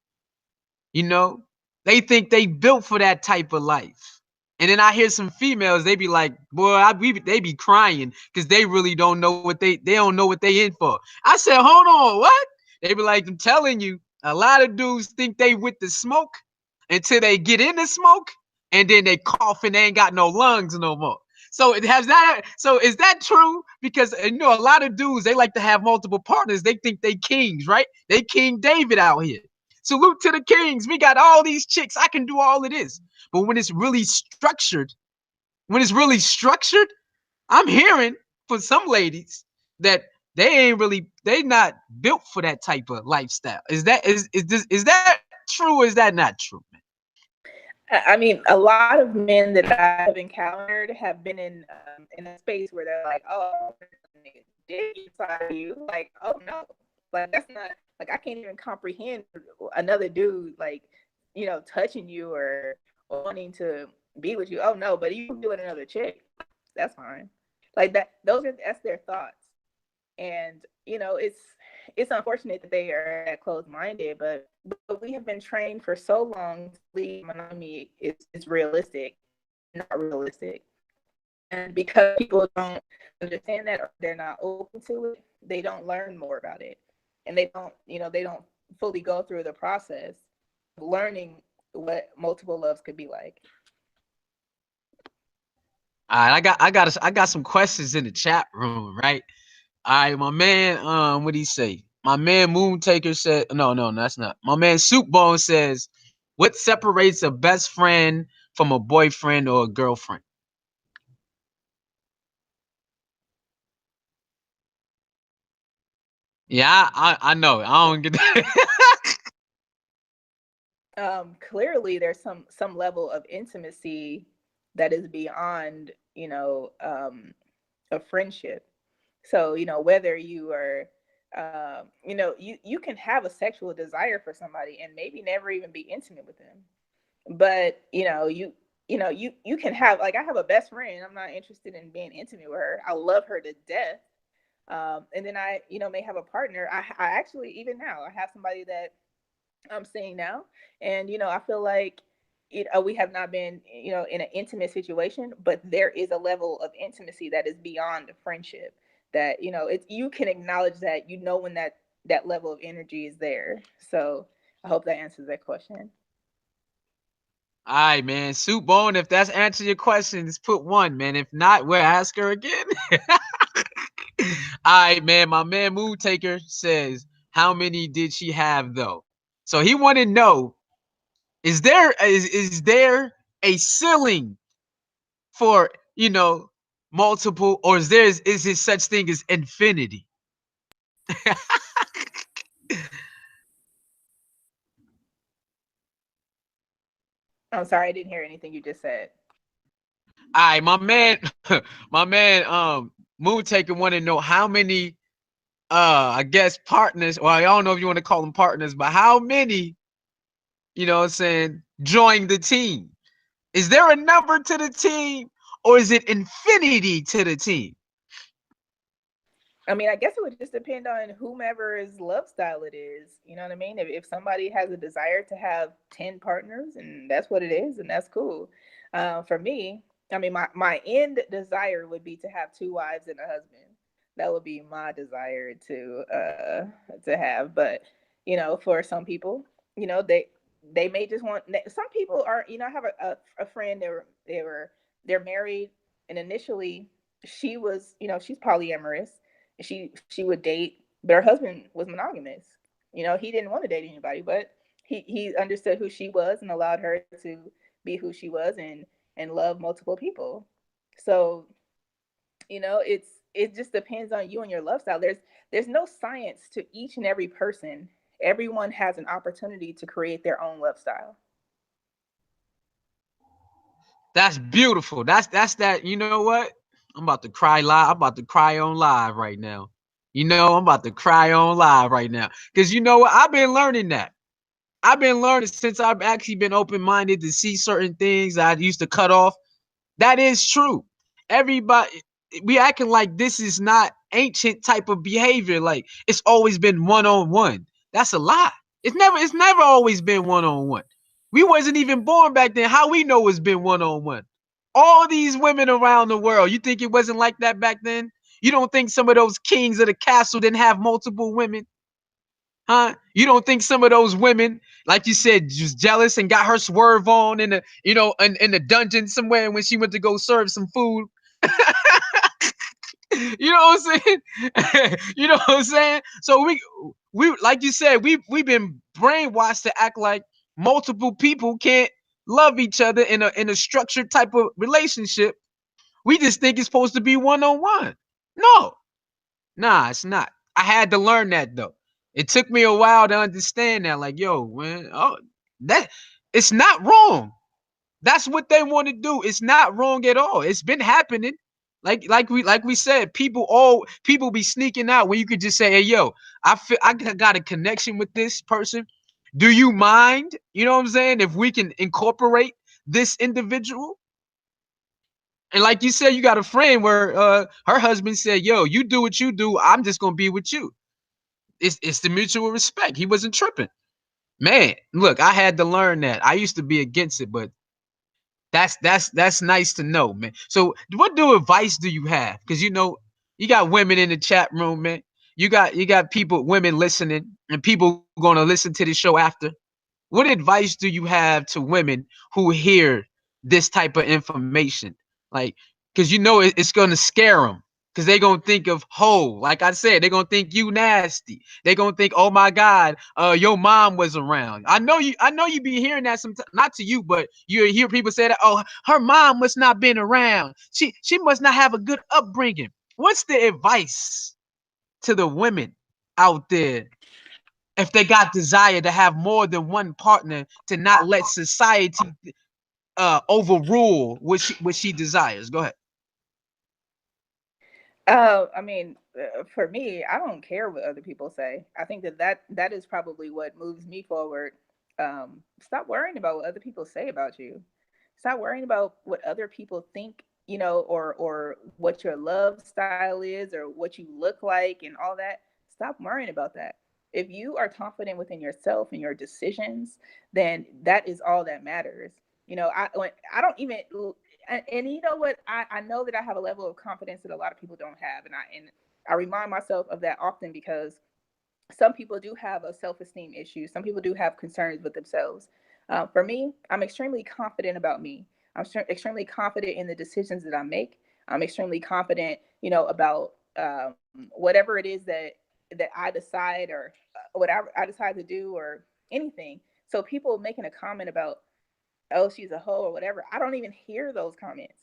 You know, they think they built for that type of life. And then I hear some females, they be like, boy, they be crying because they really don't know what they don't know what they in for. I said, hold on, what? They be like, I'm telling you, a lot of dudes think they with the smoke until they get in the smoke, and then they cough and they ain't got no lungs no more. So it has that. So is that true? Because, you know, a lot of dudes, they like to have multiple partners. They think they kings, right? They King David out here. Salute to the kings. We got all these chicks. I can do all of this. But when it's really structured, I'm hearing for some ladies that they not built for that type of lifestyle. Is that true or is that not true? I mean, a lot of men that I have encountered have been in a space where they're like, oh, dig inside of you. Like, oh no, like, that's not, like, I can't even comprehend another dude, like, you know, touching you or wanting to be with you. Oh no, but you can do it another chick. That's fine. Like that. That's their thoughts. And, you know, it's unfortunate that they are that closed minded, but we have been trained for so long to believe monogamy is realistic, not realistic. And because people don't understand that, or they're not open to it, they don't learn more about it. And they don't, you know, they don't fully go through the process of learning what multiple loves could be like. All right, I got some questions in the chat room, right? All right, my man, what do he say? My man Moontaker said, no, that's not. My man Soupbone says, what separates a best friend from a boyfriend or a girlfriend? Yeah, I know. I don't get that. Clearly there's some level of intimacy that is beyond, you know, a friendship. So, you know, whether you are, you know, you can have a sexual desire for somebody and maybe never even be intimate with them. But you can have, like, I have a best friend. I'm not interested in being intimate with her. I love her to death. And then I, may have a partner. I actually, even now, I have somebody that I'm seeing now, and I feel like we have not been, in an intimate situation, but there is a level of intimacy that is beyond friendship. That it's, you can acknowledge that, when that level of energy is there. So I hope that answers that question. All right, man. Soup bone. If that's answer your questions, put one, man. If not, we'll ask her again. All right, man. My man Mood Taker says, how many did she have though? So he want to know, is there a ceiling for, multiple, or is there such thing as infinity? I'm sorry, I didn't hear anything you just said. All right, my man, my man, Moon Taker want to know how many, I guess partners, or I don't know if you want to call them partners, but how many, what I'm saying, join the team? Is there a number to the team, or is it infinity to the team? I mean, I guess it would just depend on whomever's love style it is. You know what I mean? If somebody has a desire to have 10 partners and that's what it is, and that's cool. For me, I mean, my end desire would be to have two wives and a husband. That would be my desire to have. But for some people, they may just want. Some people are. I have a friend. They're married, and initially she was. She's polyamorous. She would date, but her husband was monogamous. He didn't want to date anybody, but he understood who she was and allowed her to be who she was, and love multiple people. So it just depends on you and your love style. There's no science to each and every person. Everyone has an opportunity to create their own love style. That's beautiful. That's that. You know what? I'm about to cry live. I'm about to cry on live right now. I'm about to cry on live right now. Because you know what? I've been learning that. I've been learning since I've actually been open minded to see certain things I used to cut off. That is true. Everybody, we acting like this is not ancient type of behavior. Like it's always been one on one. That's a lie. It's never always been one on one. We wasn't even born back then. How we know it's been one on one? All these women around the world. You think it wasn't like that back then? You don't think some of those kings of the castle didn't have multiple women? Huh? You don't think some of those women, like you said, just jealous and got her swerve on in the, in the dungeon somewhere when she went to go serve some food? You know what I'm saying? You know what I'm saying? So we like you said, we've been brainwashed to act like multiple people can't love each other in a structured type of relationship. We just think it's supposed to be one on one. No, nah, it's not. I had to learn that though. It took me a while to understand that. Like, yo, man, that it's not wrong. That's what they want to do. It's not wrong at all. It's been happening. Like we said, people be sneaking out when you could just say, hey, yo, I got a connection with this person. Do you mind? You know what I'm saying? If we can incorporate this individual. And like you said, you got a friend where her husband said, yo, you do what you do. I'm just gonna be with you. It's the mutual respect. He wasn't tripping. Man, look, I had to learn that. I used to be against it, but that's nice to know, man. So what advice do you have? Because you got women in the chat room, man. You got people, women listening, and people gonna listen to the show after. What advice do you have to women who hear this type of information? Like, because it's gonna scare them. Because they're gonna think of like I said, they're gonna think you nasty. They're gonna think, oh my God, your mom was around. I know you be hearing that sometimes, not to you, but you hear people say that, oh, her mom must not been around. She must not have a good upbringing. What's the advice to the women out there if they got desire to have more than one partner, to not let society overrule what she desires? Go ahead. I mean, for me, I don't care what other people say. I think that is probably what moves me forward. Stop worrying about what other people say about you. Stop worrying about what other people think, you know, or what your love style is or what you look like and all that. Stop worrying about that. If you are confident within yourself and your decisions, then that is all that matters. You know, I don't even, and you know what, I know that I have a level of confidence that a lot of people don't have, and I remind myself of that often because some people do have a self-esteem issue. Some people do have concerns with themselves. For me, I'm extremely confident about me. I'm extremely confident in the decisions that I make. I'm extremely confident, you know, about whatever it is that I decide, or whatever I decide to do, or anything. So people making a comment about, oh, she's a hoe or whatever, I don't even hear those comments.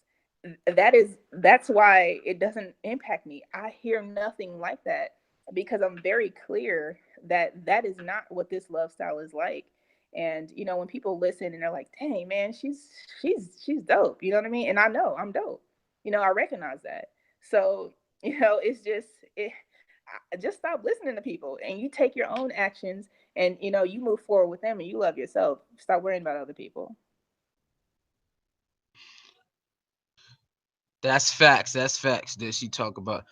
That's why it doesn't impact me. I hear nothing like that because I'm very clear that that is not what this love style is like. And you know, when people listen and they're like, dang man, she's dope, you know what I mean? And I know I'm dope, you know, I recognize that. So you know, it's just just stop listening to people and you take your own actions, and you know, you move forward with them and you love yourself. Stop worrying about other people. That's facts. That's facts that she talk about.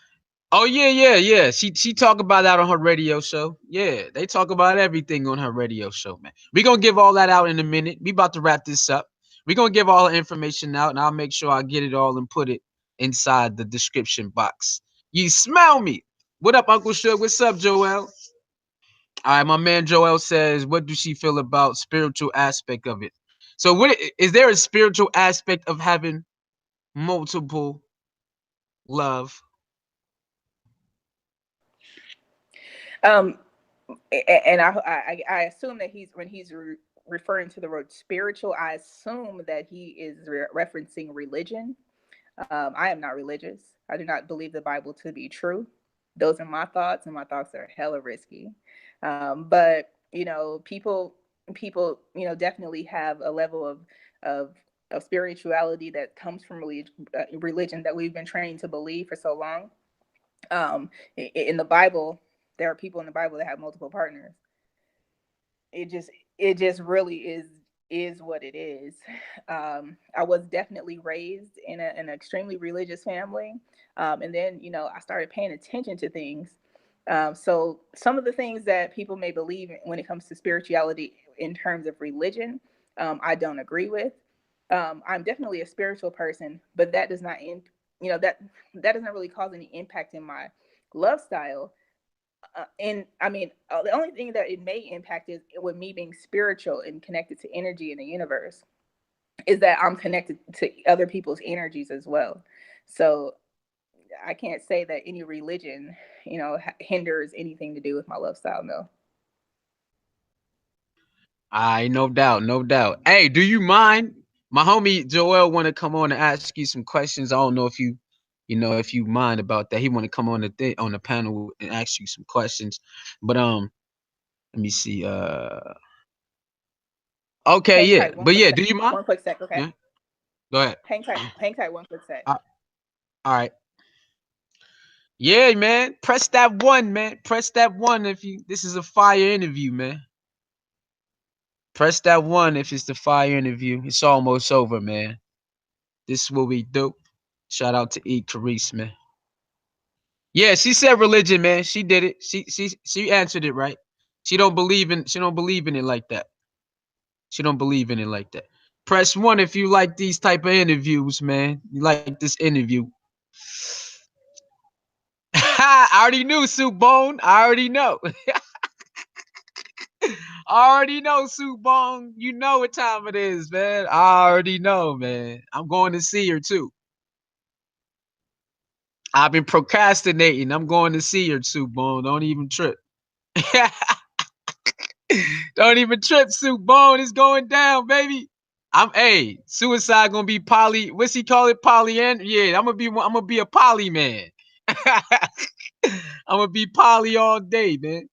Oh yeah, yeah, yeah. She talk about that on her radio show. Yeah, they talk about everything on her radio show, man. We gonna give all that out in a minute. We about to wrap this up. We gonna give all the information out, and I'll make sure I get it all and put it inside the description box. You smell me? What up, Uncle Suge? What's up, Joel? All right, my man Joel says, what does she feel about spiritual aspect of it? So, what is there a spiritual aspect of having multiple love? Um, and I assume that he's when he's referring to the word spiritual, I assume that he is referencing religion. I am not religious. I do not believe the Bible to be true. Those are my thoughts, and my thoughts are hella risky. But you know, people, you know, definitely have a level of of spirituality that comes from religion that we've been trained to believe for so long. In the Bible, there are people in the Bible that have multiple partners. It just really is what it is. I was definitely raised in an extremely religious family, and then you know I started paying attention to things. So some of the things that people may believe when it comes to spirituality in terms of religion, I don't agree with. I'm definitely a spiritual person, but that does not you know, that doesn't really cause any impact in my love style. And I mean, the only thing that it may impact is with me being spiritual and connected to energy in the universe, is that I'm connected to other people's energies as well. So I can't say that any religion, you know, hinders anything to do with my love style. No. I no doubt, no doubt. Hey, do you mind? My homie Joel want to come on and ask you some questions. I don't know if you know, if you mind about that. He want to come on on the panel and ask you some questions. But let me see. Okay, Hang yeah, tight, one but quick yeah, sec. do you mind? One quick sec, okay? Yeah, go ahead. Hang tight, one quick sec. Uh, all right. Yeah, man. Press that one, man. Press that one if you. This is a fire interview, man. Press that one if it's the fire interview. It's almost over, man. This is what we do. Shout out to Ecarrice, man. Yeah, she said religion, man. She did it. She answered it right. She don't believe in it like that. She don't believe in it like that. Press one if you like these type of interviews, man. You like this interview. I already knew, Soup Bone. I already know. I already know, Soup Bone. You know what time it is, man. I already know, man. I'm going to see her too. I've been procrastinating. I'm going to see her, Soup Bone. Don't even trip. Don't even trip, Soup Bone. It's going down, baby. Suicide gonna be poly. What's he call it? Polyan? Yeah, I'm gonna be a poly man. I'm gonna be poly all day, man.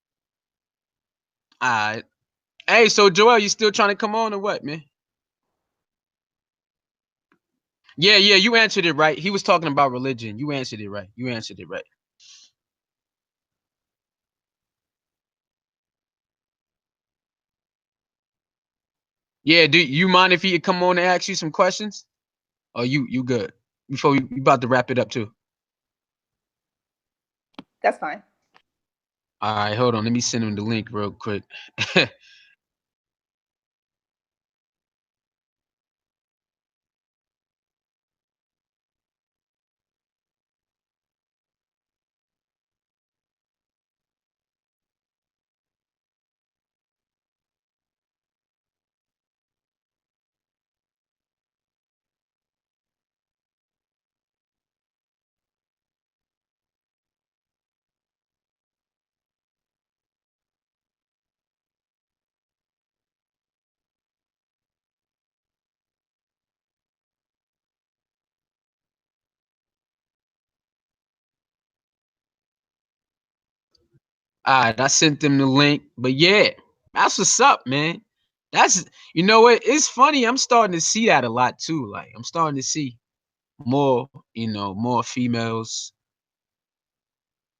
All right. Hey, so Joel, you still trying to come on or what, man? Yeah, yeah, you answered it right. He was talking about religion. You answered it right. You answered it right. Yeah, do you mind if he come on and ask you some questions? Or you good? Before we about to wrap it up too. That's fine. All right, hold on. Let me send him the link real quick. All right, I sent them the link. But yeah, that's what's up, man. That's you know what? It's funny. I'm starting to see that a lot too. Like I'm starting to see more, more females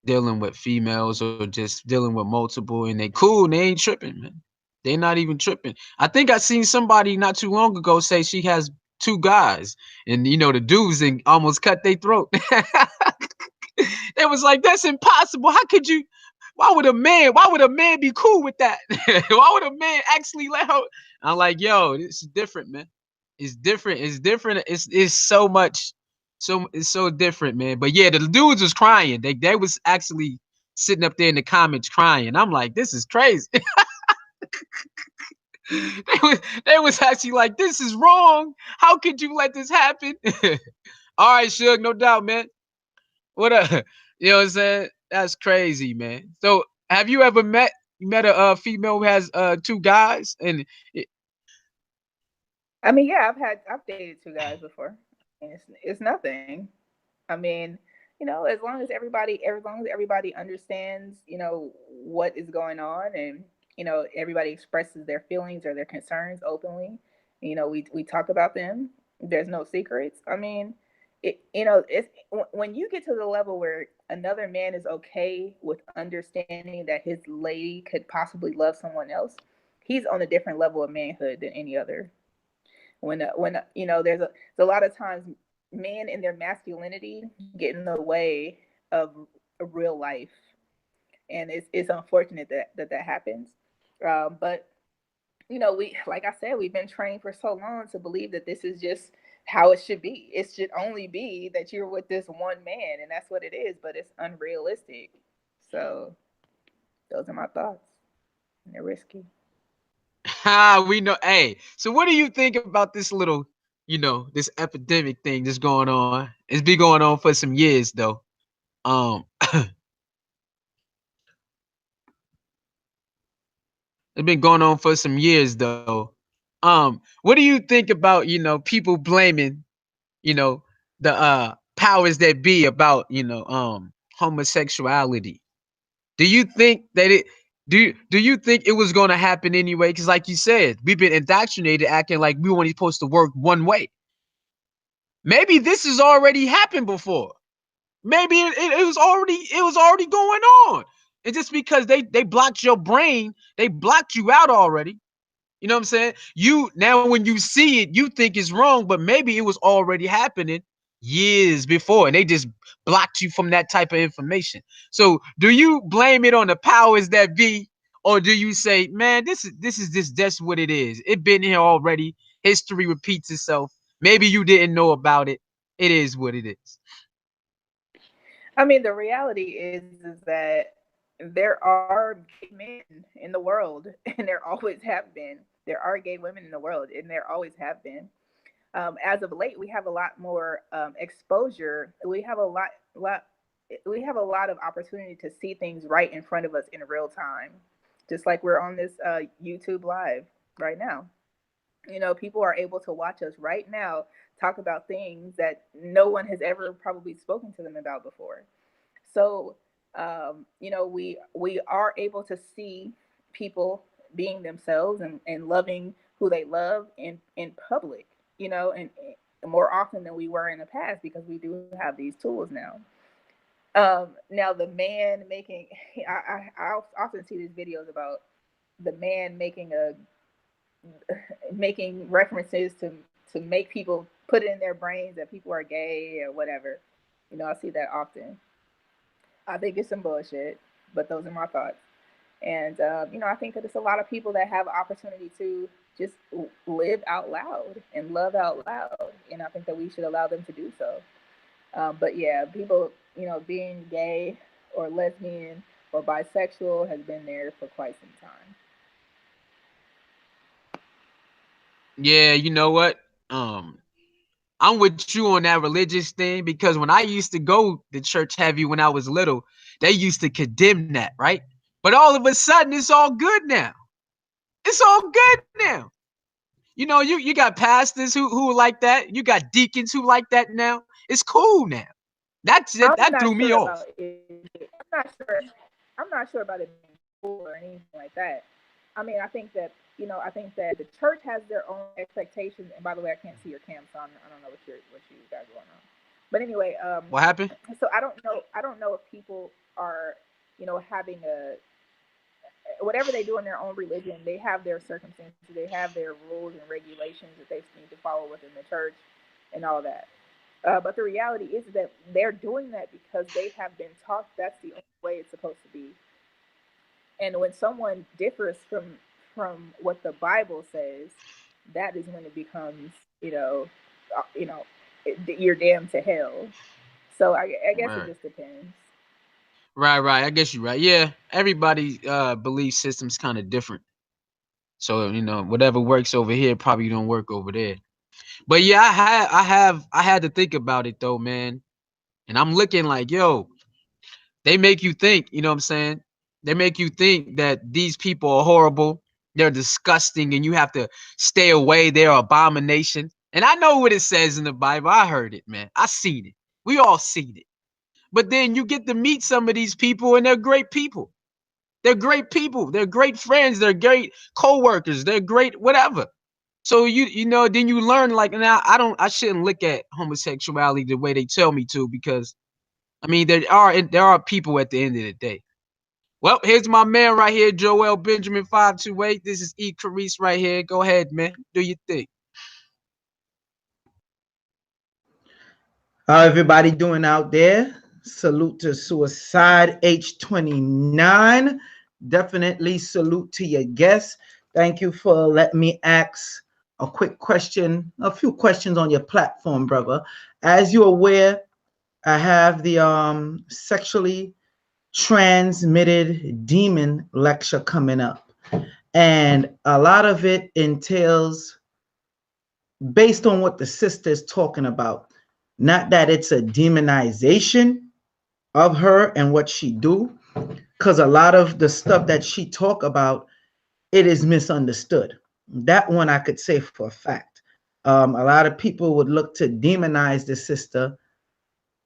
dealing with females or just dealing with multiple, and they cool and they ain't tripping, man. They not even tripping. I think I seen somebody not too long ago say she has two guys, and the dudes and almost cut their throat. It was like that's impossible. How could you? Why would a man be cool with that? Why would a man actually let her? I'm like, yo, this is different, man. It's different. It's different. It's so much. So it's so different, man. But yeah, the dudes was crying. They was actually sitting up there in the comments crying. I'm like, this is crazy. They was actually like, this is wrong. How could you let this happen? All right, Suge, no doubt, man. What up? You know what I'm saying? That's crazy, man. So, have you ever met a female who has two guys? And I mean, yeah, I've dated two guys before. And it's nothing. I mean, as long as everybody understands, what is going on, and everybody expresses their feelings or their concerns openly. We talk about them. There's no secrets. I mean, it's when you get to the level where another man is okay with understanding that his lady could possibly love someone else, he's on a different level of manhood than any other. When there's a lot of times men in their masculinity get in the way of real life, and it's unfortunate that happens. But we, like I said, we've been trained for so long to believe that this is just how it should be. It should only be that you're with this one man, and that's what it is. But it's unrealistic. So those are my thoughts. And they're risky. we know. Hey, so what do you think about this little, this epidemic thing that's going on? It's been going on for some years, though. It's been going on for some years, though. What do you think about people blaming the powers that be about homosexuality? Do you think that it do you think it was going to happen anyway? Because like you said, we've been indoctrinated acting like we only supposed to work one way. Maybe this has already happened before. Maybe it was already going on. And just because they blocked your brain, they blocked you out already. You know what I'm saying? You now when you see it, you think it's wrong, but maybe it was already happening years before, and they just blocked you from that type of information. So, do you blame it on the powers that be, or do you say, man, this is just that's what it is? It been here already. History repeats itself. Maybe you didn't know about it. It is what it is. I mean, the reality is that there are gay men in the world, and there always have been. There are gay women in the world, and there always have been. As of late, we have a lot more exposure. We have a lot of opportunity to see things right in front of us in real time, just like we're on this YouTube live right now. People are able to watch us right now talk about things that no one has ever probably spoken to them about before. So, we are able to see people being themselves, and loving who they love in public, and more often than we were in the past, because we do have these tools now. Now the man making, I often see these videos about the man making making references to make people put it in their brains that people are gay or whatever. You know, I see that often. I think it's some bullshit, but those are my thoughts. And you know, I think that it's a lot of people that have opportunity to just live out loud and love out loud, and I think that we should allow them to do so. But yeah, people, you know, being gay or lesbian or bisexual has been there for quite some time. Yeah, you know what? Um, I'm with you on that religious thing because when I used to go to church heavy when I was little, they used to condemn that, right? But all of a sudden, it's all good now. It's all good now. You know, you got pastors who are like that. You got deacons who like that now. It's cool now. I'm That not threw me sure off. about it. I'm not sure about it being cool or anything like that. I mean, I think that, you know, I think that the church has their own expectations. And by the way, I can't see your cam, so I don't know what you got going on. But anyway, What happened? so I don't know if people are, you know, having a whatever they do in their own religion, they have their circumstances, they have their rules and regulations that they need to follow within the church and all that. But the reality is that they're doing that because they have been taught that's the only way it's supposed to be. And when someone differs from what the Bible says, that is when it becomes, you know, you're damned to hell. So I guess it Right. just depends. Right. I guess you're right. Yeah, everybody's belief system's kind of different. So, you know, whatever works over here probably don't work over there. But yeah, I had to think about it though, man. And I'm looking like, yo, they make you think, you know what I'm saying? They make you think that these people are horrible, they're disgusting, and you have to stay away, they're abomination. And I know what it says in the Bible. I heard it, man. I seen it. We all seen it. But then you get to meet some of these people and they're great people. They're great people. They're great friends. They're great co-workers. They're great whatever. So you know, then you learn like now I shouldn't look at homosexuality the way they tell me to because I mean there are people at the end of the day. Well, here's my man right here, Joel Benjamin 528. This is Ecarrice right here. Go ahead, man. Do your thing. How everybody doing out there? Salute to Suicide H29. Definitely salute to your guests. Thank you for letting me ask a quick question, a few questions on your platform, brother. As you're aware, I have the sexually transmitted demon lecture coming up. And a lot of it entails based on what the sister is talking about. Not that it's a demonization of her and what she do, because a lot of the stuff that she talk about, it is misunderstood. That one I could say for a fact. A lot of people would look to demonize the sister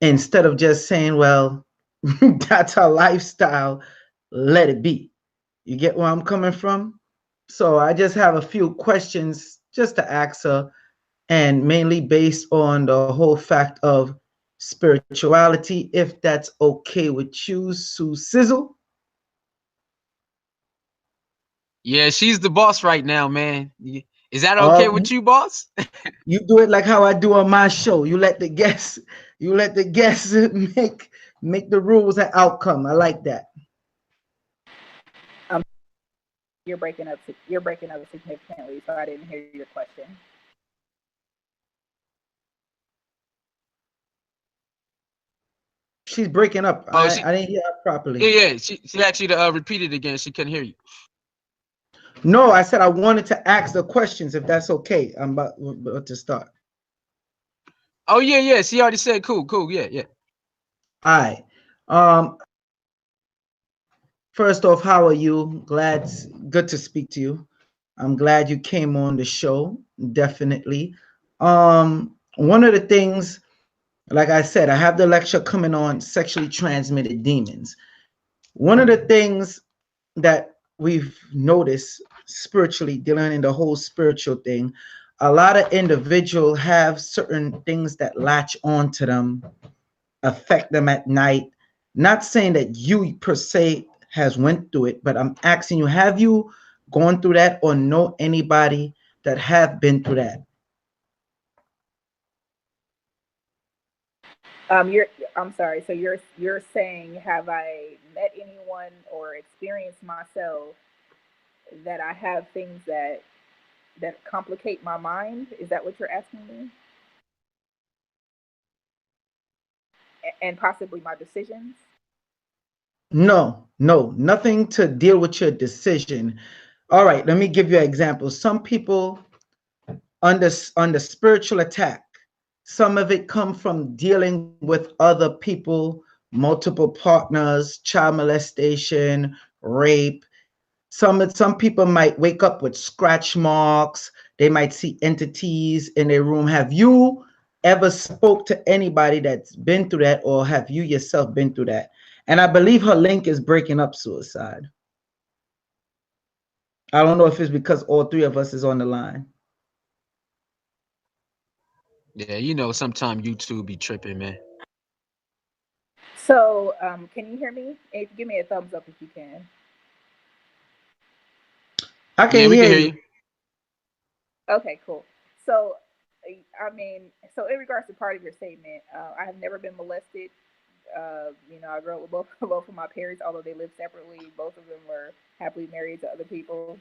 instead of just saying, well, that's her lifestyle, let it be. You get where I'm coming from? So I just have a few questions just to ask her, and mainly based on the whole fact of spirituality, if that's okay with you, Sue Sizzle. Yeah, she's the boss right now, man. Is that okay Um, with you, boss? you do it like how I do on my show. You let the guests make the rules and outcome. I like that. Um, you're breaking up significantly, so I didn't hear your question. She's breaking up. Oh, I didn't hear her properly. yeah. She asked you to repeat it again. She couldn't hear you. No, I said I wanted to ask the questions if that's okay. I'm about to start. Oh yeah. She already said cool. Yeah. All right. Um, First off, how are you? Good to speak to you. I'm glad you came on the show. Definitely. One of the things, like I said, I have the lecture coming on sexually transmitted demons. One of the things that we've noticed spiritually, dealing in the whole spiritual thing, a lot of individuals have certain things that latch onto them, affect them at night. Not saying that you per se has went through it, but I'm asking you, have you gone through that or know anybody that have been through that. I'm sorry. So you're saying, have I met anyone or experienced myself that I have things that complicate my mind? Is that what you're asking me? And possibly my decisions? No, no, nothing to deal with your decision. All right, let me give you an example. Some people under spiritual attack, some of it come from dealing with other people, multiple partners, child molestation, rape. Some people might wake up with scratch marks. They might see entities in their room. Have you ever spoke to anybody that's been through that, or have you yourself been through that? And I believe her link is breaking up suicide. I don't know if it's because all three of us is on the line. Yeah, you know, sometimes YouTube be tripping, man. So, can you hear me? If give me a thumbs up if you can. I Yeah, can we can hear hear you. you. Okay, cool. So, I mean, so in regards to part of your statement, I have never been molested. I grew up with both both of my parents, although they lived separately. Both of them were happily married to other people.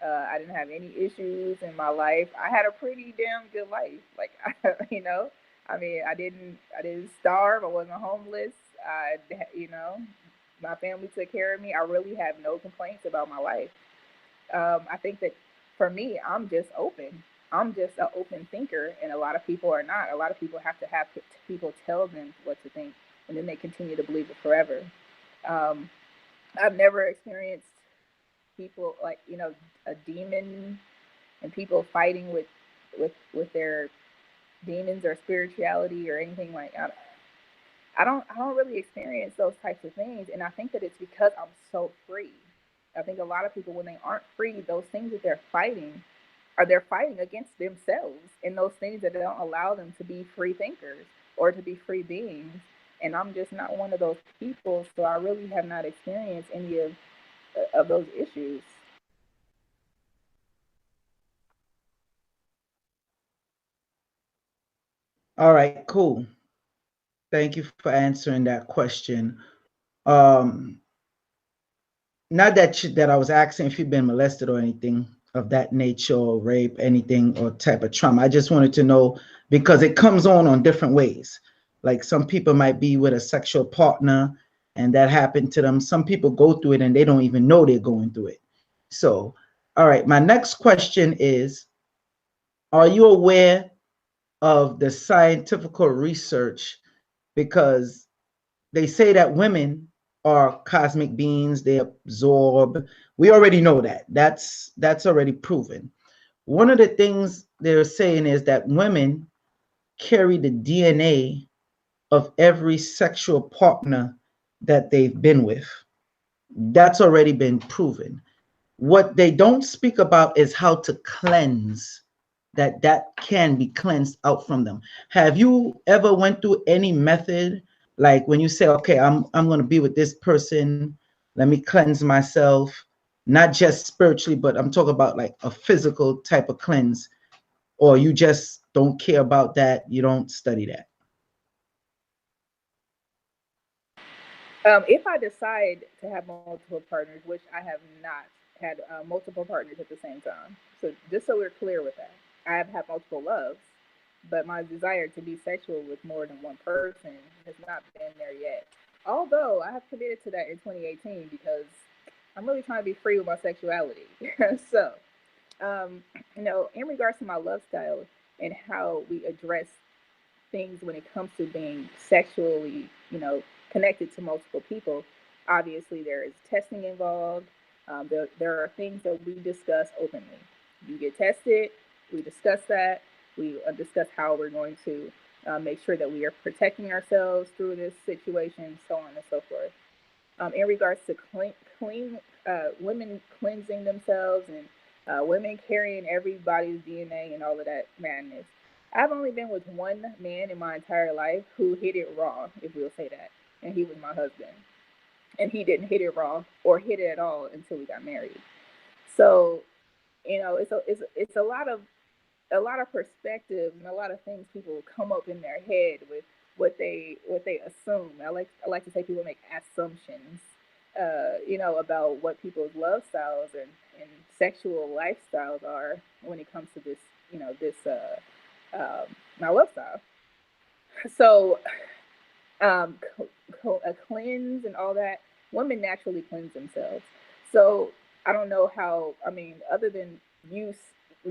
I didn't have any issues in my life. I had a pretty damn good life. Like, I mean, I didn't starve. I wasn't homeless. I, you know, my family took care of me. I really have no complaints about my life. I think that for me, I'm just open. I'm just an open thinker, and a lot of people are not. A lot of people have to have people tell them what to think, and then they continue to believe it forever. Um, I've never experienced people like a demon and people fighting with their demons or spirituality or anything like that. I don't really experience those types of things, and I think that it's because I'm so free. I think a lot of people, when they aren't free, those things that they're fighting against themselves, and those things that don't allow them to be free thinkers or to be free beings. And I'm just not one of those people, so I really have not experienced any of those issues. All right, cool. Thank you for answering that question. Um, Not that I was asking if you've been molested or anything of that nature, or rape, anything, or type of trauma. I just wanted to know because it comes on different ways. Like some people might be with a sexual partner and that happened to them. Some people go through it and they don't even know they're going through it. So, all right, my next question is, are you aware of the scientific research? Because they say that women are cosmic beings, they absorb. We already know that. That's already proven. One of the things they're saying is that women carry the DNA of every sexual partner that they've been with. That's already been proven. What they don't speak about is how to cleanse that can be cleansed out from them. Have you ever went through any method, like when you say, okay, I'm going to be with this person, let me cleanse myself, not just spiritually, but I'm talking about like a physical type of cleanse, or you just don't care about that, you don't study that? If I decide to have multiple partners, which I have not had multiple partners at the same time, so just so we're clear with that, I have had multiple loves, but my desire to be sexual with more than one person has not been there yet. Although I have committed to that in 2018 because I'm really trying to be free with my sexuality. So, um, in regards to my love style and how we address things when it comes to being sexually, connected to multiple people. Obviously, there is testing involved. There are things that we discuss openly. You get tested, we discuss that, we discuss how we're going to make sure that we are protecting ourselves through this situation, so on and so forth. In regards to women cleansing themselves and women carrying everybody's DNA and all of that madness. I've only been with one man in my entire life who hit it raw, if we'll say that, and he was my husband. And he didn't hit it raw or hit it at all until we got married. So you know, it's a lot of perspectives and a lot of things people come up in their head with what they assume. I like to say people make assumptions, you know, about what people's love styles and sexual lifestyles are when it comes to this, you know, this my love style. So a cleanse and all that. Women naturally cleanse themselves. So I don't know how. I mean, other than you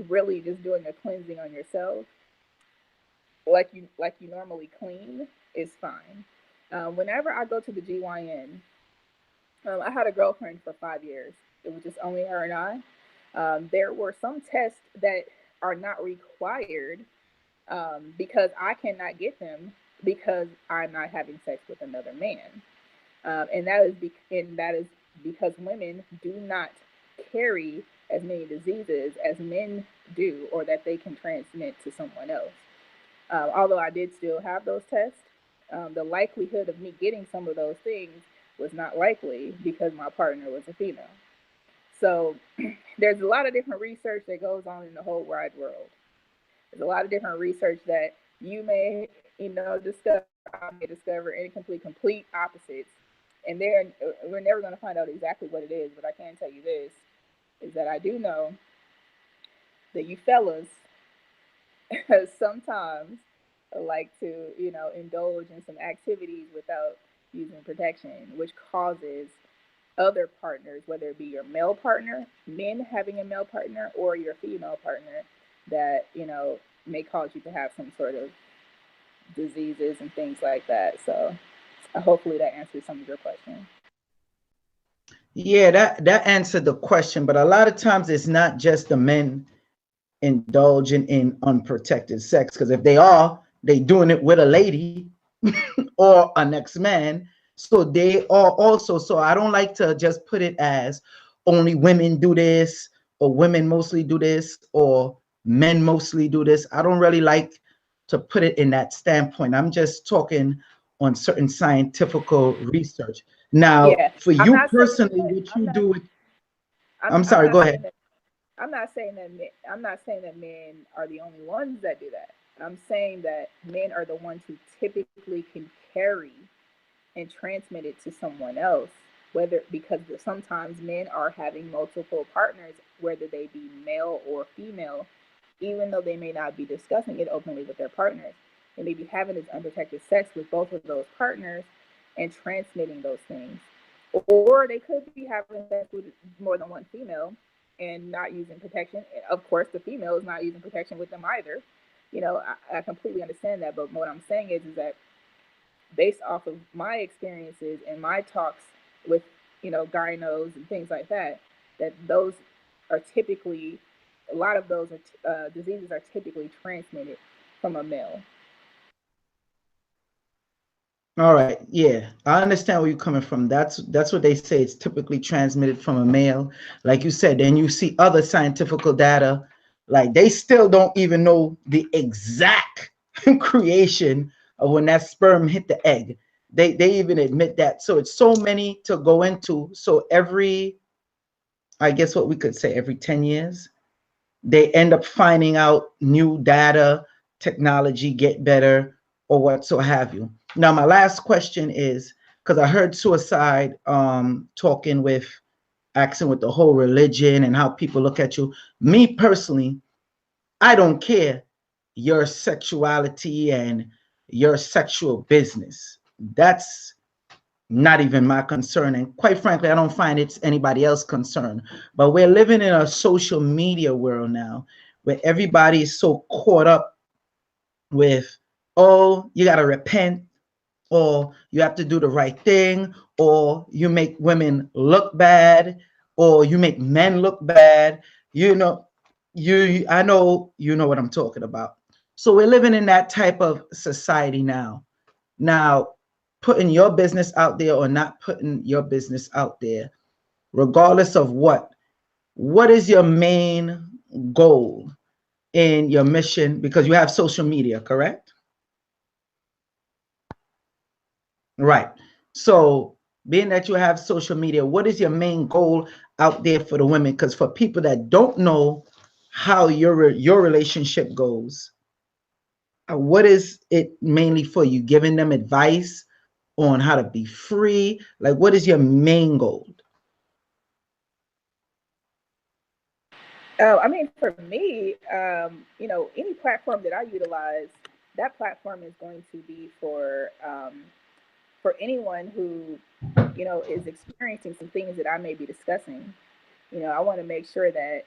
really just doing a cleansing on yourself, like you normally clean, is fine. Whenever I go to the GYN, I had a girlfriend for 5 years. It was just only her and I. There were some tests that are not required because I cannot get them because I'm not having sex with another man, and that is because women do not carry as many diseases as men do, or that they can transmit to someone else. Although I did still have those tests, the likelihood of me getting some of those things was not likely because my partner was a female. So there's a lot of different research that goes on in the whole wide world. There's a lot of different research that you may, you know, discover, I may discover, and complete opposites. And we're never going to find out exactly what it is, but I can tell you this, is that I do know that you fellas sometimes like to, you know, indulge in some activities without using protection, which causes other partners, whether it be your male partner, men having a male partner, or your female partner, that, you know, may cause you to have some sort of diseases and things like that. So hopefully that answers some of your questions. Yeah, that answered the question, but a lot of times it's not just the men indulging in unprotected sex, because if they doing it with a lady or an ex-man, so they are also. So I don't like to just put it as only women do this, or women mostly do this, or men mostly do this. I don't really like to put it in that standpoint. I'm just talking on certain scientific research. Now, Yeah, for I'm you not saying personally, that. what you do with, I'm I'm sorry, not go saying ahead. that. I'm not saying that men are the only ones that do that. I'm saying that men are the ones who typically can carry and transmit it to someone else, whether because sometimes men are having multiple partners, whether they be male or female, even though they may not be discussing it openly with their partners. They may be having this unprotected sex with both of those partners and transmitting those things. Or they could be having sex with more than one female and not using protection. And of course, the female is not using protection with them either. You know, I completely understand that. But what I'm saying is that based off of my experiences and my talks with, you know, gynos and things like that, that those are typically, a lot of those diseases are typically transmitted from a male. All right, yeah, I understand where you're coming from. That's what they say. It's typically transmitted from a male, like you said. Then you see other scientific data, like they still don't even know the exact creation of when that sperm hit the egg. They even admit that. So it's so many to go into. So every, I guess what we could say, every 10 years, they end up finding out new data, technology get better, or what so have you. Now, my last question is, because I heard suicide talking with, asking with the whole religion and how people look at you. Me personally, I don't care your sexuality and your sexual business. That's not even my concern. And quite frankly, I don't find it's anybody else's concern. But we're living in a social media world now where everybody is so caught up with, oh, you got to repent, or you have to do the right thing, or you make women look bad, or you make men look bad. You know, I know you know what I'm talking about. So we're living in that type of society now. Now, putting your business out there or not putting your business out there, regardless of what is your main goal in your mission? Because you have social media, correct? Right. So being that you have social media, what is your main goal out there for the women? Because for people that don't know how your relationship goes, what is it mainly for? You giving them advice on how to be free? Like, what is your main goal? Oh, I mean, for me, any platform that I utilize, that platform is going to be for anyone who, is experiencing some things that I may be discussing. I want to make sure that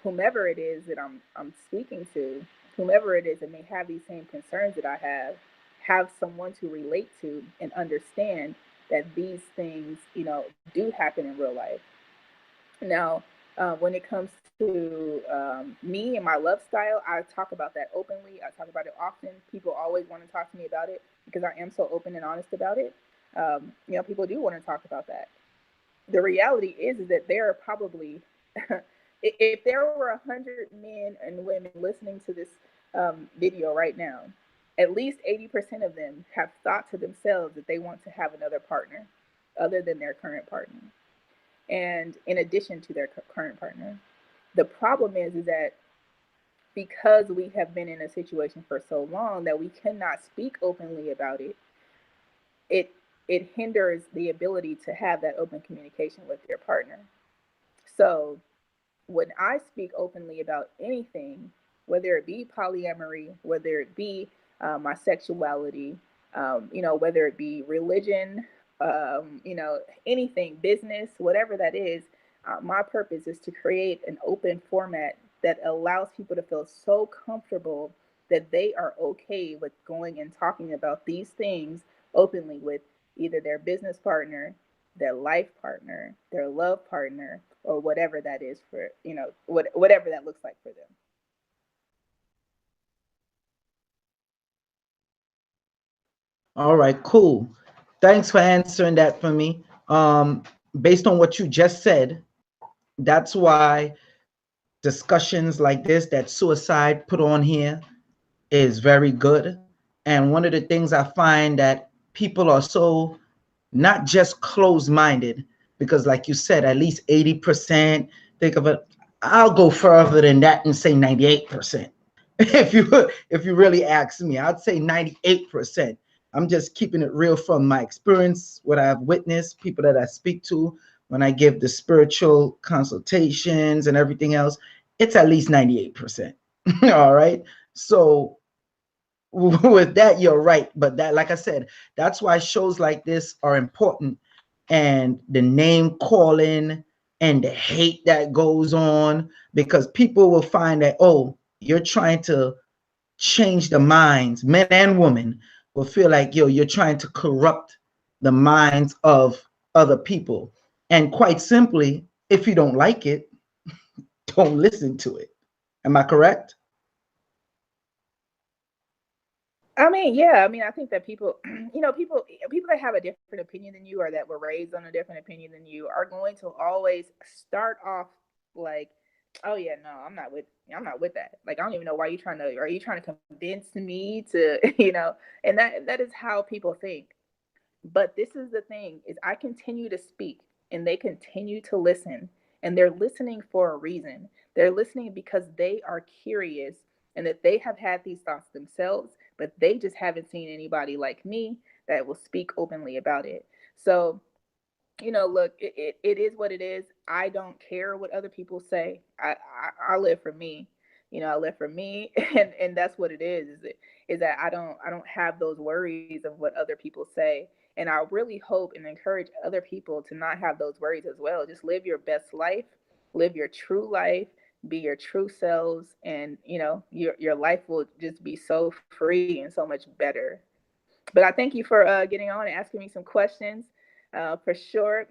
whomever it is that I'm speaking to, whomever it is that may have these same concerns that I have someone to relate to and understand that these things, do happen in real life. Now, when it comes to me and my love style, I talk about that openly. I talk about it often. People always want to talk to me about it because I am so open and honest about it. People do want to talk about that. The reality is that there are probably, if there were 100 men and women listening to this video right now, at least 80% of them have thought to themselves that they want to have another partner other than their current partner, and in addition to their current partner. The problem is that because we have been in a situation for so long that we cannot speak openly about it, it it hinders the ability to have that open communication with your partner. So when I speak openly about anything, whether it be polyamory, whether it be my sexuality, whether it be religion, anything, business, whatever that is, my purpose is to create an open format that allows people to feel so comfortable that they are okay with going and talking about these things openly with either their business partner, their life partner, their love partner, or whatever that is for, whatever that looks like for them. All right, cool. Thanks for answering that for me. Based on what you just said, that's why discussions like this that suicide put on here is very good. And one of the things I find that people are so not just closed-minded, because like you said, at least 80% think of it. I'll go further than that and say 98%. If you really ask me, I'd say 98%. I'm just keeping it real from my experience, what I've witnessed, people that I speak to when I give the spiritual consultations and everything else. It's at least 98%. All right. So with that, you're right. But that, like I said, that's why shows like this are important. And the name calling and the hate that goes on, because people will find that, oh, you're trying to change the minds, men and women will feel like, yo, you're trying to corrupt the minds of other people. And quite simply, if you don't like it, don't listen to it. Am I correct? I mean, yeah. I mean, I think that people, people that have a different opinion than you or that were raised on a different opinion than you are going to always start off like, oh yeah, no, I'm not with that. Like, I don't even know why are you trying to convince me to, and that is how people think. But this is the thing is I continue to speak and they continue to listen, and they're listening for a reason. They're listening because they are curious and that they have had these thoughts themselves, but they just haven't seen anybody like me that will speak openly about it. So, look, it is what it is. I don't care what other people say. I live for me. I live for me, and that's what it is. Is that I don't have those worries of what other people say, and I really hope and encourage other people to not have those worries as well. Just live your best life, live your true life, be your true selves, and your life will just be so free and so much better. But I thank you for getting on and asking me some questions. For sure,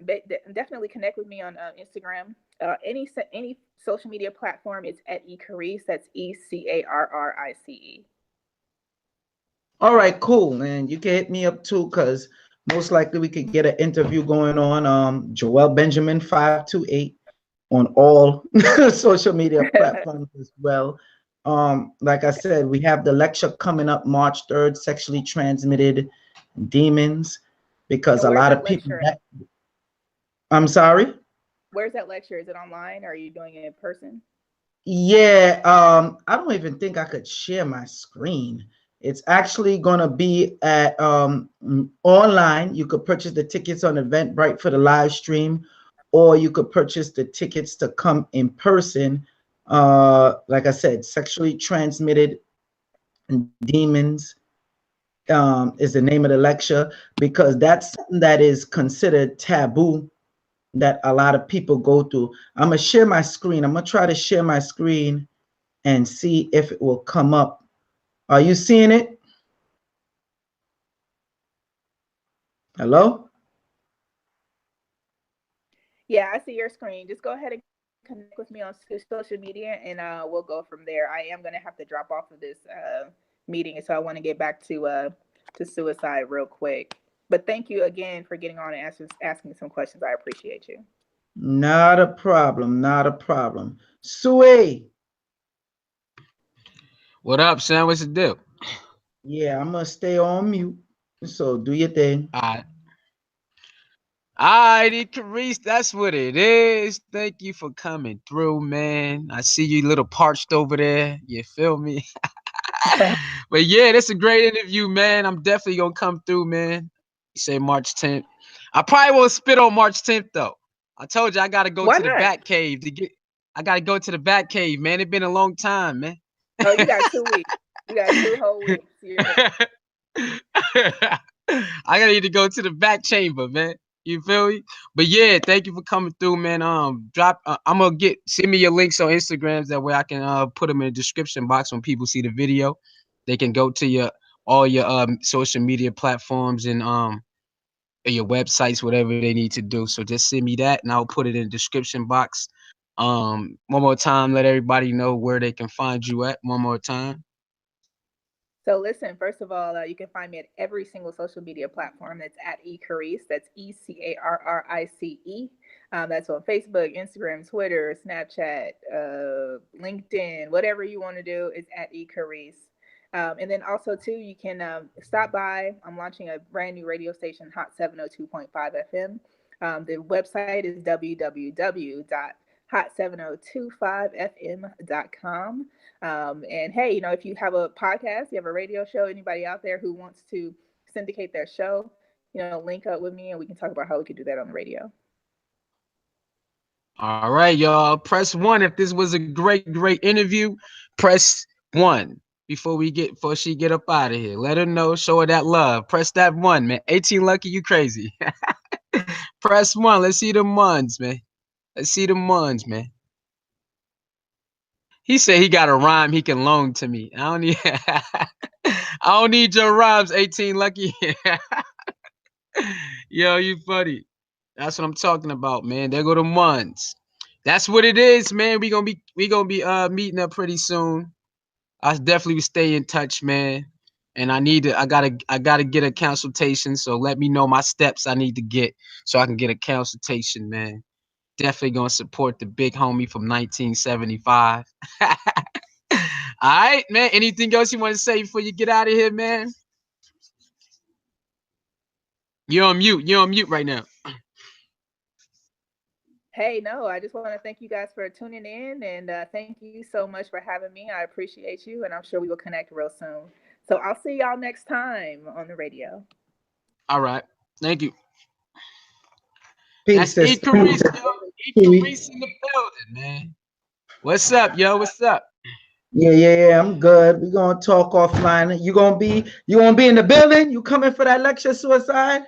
definitely connect with me on Instagram. Any social media platform, it's at Ecarrice. That's ECARRICE. All right, cool. And you can hit me up too, because most likely we could get an interview going on. Joel Benjamin 528 on all social media platforms as well. Like I said, we have the lecture coming up March 3rd, sexually transmitted demons. because And a where's lot that of people lecture at? that, I'm sorry. Where's that lecture? Is it online or are you doing it in person? Yeah, I don't even think I could share my screen. It's actually gonna be at online. You could purchase the tickets on Eventbrite for the live stream, or you could purchase the tickets to come in person. Like I said, sexually transmitted demons is the name of the lecture, because that's something that is considered taboo that a lot of people go through. I'm gonna share my screen. I'm gonna try to share my screen and see if it will come up. Are you seeing it? Hello? Yeah, I see your screen. Just go ahead and connect with me on social media, and we'll go from there. I am gonna have to drop off of this meeting, so I want to get back to suicide real quick. But thank you again for getting on and asking some questions. I appreciate you. Not a problem. Not a problem. Sue. What up, son? What's the deal? Yeah, I'm gonna stay on mute. So do your thing. Alright. Alright, Ecarrice, that's what it is. Thank you for coming through, man. I see you a little parched over there. You feel me? But yeah, that's a great interview, man. I'm definitely gonna come through, man. You say March 10th. I probably won't spit on March 10th though. I told you I gotta go Why to the not? Bat Cave to get. I gotta go to the Bat Cave, man. It's been a long time, man. Oh, you got 2 weeks. You got 2 whole weeks. I gotta need to go to the back chamber, man. You feel me? But yeah, thank you for coming through, man. Drop. I'm gonna send me your links on Instagrams. That way I can put them in the description box when people see the video. They can go to all your social media platforms and your websites, whatever they need to do. So just send me that, and I'll put it in the description box. One more time, let everybody know where they can find you at. One more time. So listen, first of all, you can find me at every single social media platform. That's at Ecarrice. That's ECARRICE. That's on Facebook, Instagram, Twitter, Snapchat, LinkedIn, whatever you want to do is at Ecarrice. And then also too, you can stop by. I'm launching a brand new radio station, Hot 702.5 FM. The website is www.hot7025fm.com. And hey, if you have a podcast, you have a radio show, anybody out there who wants to syndicate their show, link up with me and we can talk about how we could do that on the radio. All right, y'all. Press one if this was a great interview. Press one before she get up out of here. Let her know, show her that love. Press that one, man. 18 lucky, you crazy. Press one. Let's see the ones, man. Let's see the ones, man. He said he got a rhyme he can loan to me. I don't need I don't need your rhymes, 18 lucky. Yo, you funny. That's what I'm talking about, man. There go the ones. That's what it is, man. We gonna be meeting up pretty soon. I definitely will stay in touch, man. And I gotta get a consultation. So let me know my steps I need to get so I can get a consultation, man. Definitely gonna support the big homie from 1975. All right, man. Anything else you want to say before you get out of here, man? You're on mute. You're on mute right now. Hey, no, I just want to thank you guys for tuning in and thank you so much for having me. I appreciate you and I'm sure we will connect real soon. So I'll see y'all next time on the radio. All right. Thank you. Peace, That's sister. Ecarrice, yo. Ecarrice in the building, man. What's up, yo? What's up? Yeah. I'm good. We're gonna talk offline. You gonna be in the building? You coming for that lecture, suicide?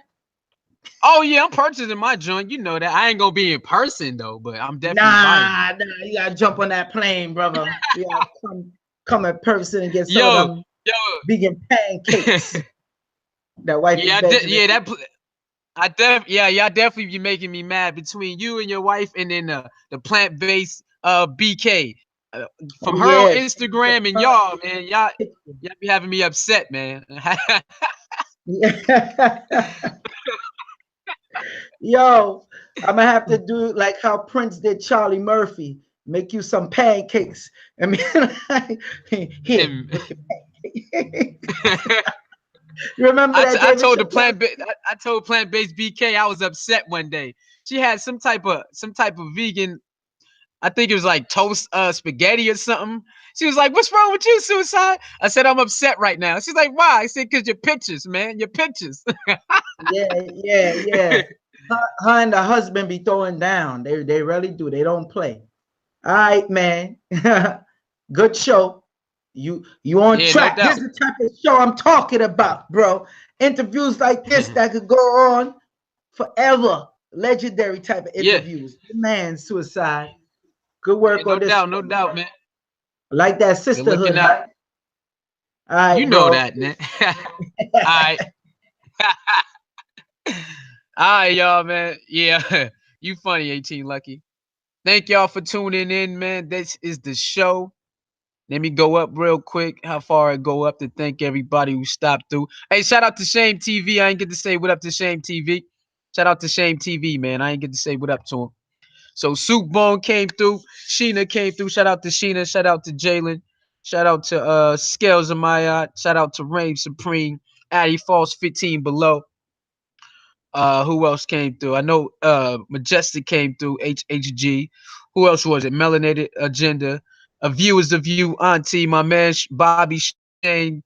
Oh yeah, I'm purchasing my joint. You know that. I ain't gonna be in person though, but I'm definitely buying it. Nah, you gotta jump on that plane, brother. You gotta come in person and get some of Yo, them yo. vegan pancakes that wifey Yeah, begging. yeah, y'all definitely be making me mad between you and your wife, and then the plant based BK from Oh her on yeah. Instagram and y'all, man, y'all be having me upset, man. Yo, I'm gonna have to do like how Prince did Charlie Murphy. Make you some pancakes. I mean, here And- with your pancakes. You remember that I David told the Chappelle? I told plant based BK I was upset one day. She had some type of vegan. I think it was like toast spaghetti or something. She was like, "What's wrong with you, suicide?" I said, "I'm upset right now." She's like, "Why?" I said, "Cause your pictures, man, your pictures." Yeah, yeah, yeah. Her and the husband be throwing down. They really do. They don't play. All right, man. Good show. You on Yeah, no track. This doubt. is the type of show I'm talking about, bro. Interviews like this that could go on forever. Legendary type of Yeah, interviews. Man, suicide. Good yeah, work no on this doubt, no one. doubt, man. Like that Good sisterhood, looking out. huh? All You right, know bro. that, man. All right. All right, y'all, man. Yeah, you funny, 18 Lucky. Thank y'all for tuning in, man. This is the show. Let me go up real quick. How far I go up to thank everybody who stopped through. Hey, shout out to Shame TV. I ain't get to say what up to Shame TV. Shout out to Shame TV, man. I ain't get to say what up to him. So Soup Bone came through. Sheena came through. Shout out to Sheena. Shout out to Jalen. Shout out to Scales of Mayat. Shout out to Reign Supreme. Addy Falls 15 below. Who else came through? I know Majestic came through. HHG. Who else was it? Melanated Agenda. A View is the View. Auntie, my man Bobby Shane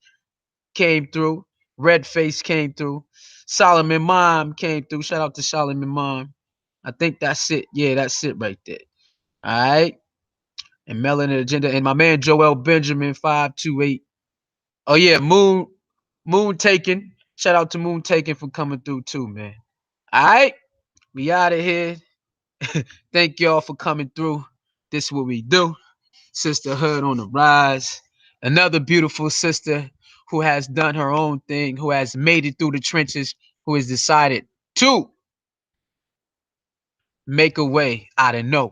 came through. Redface came through. Solomon Mom came through. Shout out to Solomon Mom. I think that's it. Yeah, that's it right there. All right. And Melanin Agenda. And my man Joel Benjamin 528. Oh yeah, Moon Taken. Shout out to Moon Taken for coming through too, man. All right. We out of here. Thank y'all for coming through. This is what we do. Sisterhood on the rise. Another beautiful sister who has done her own thing, who has made it through the trenches, who has decided to make a way out of no way.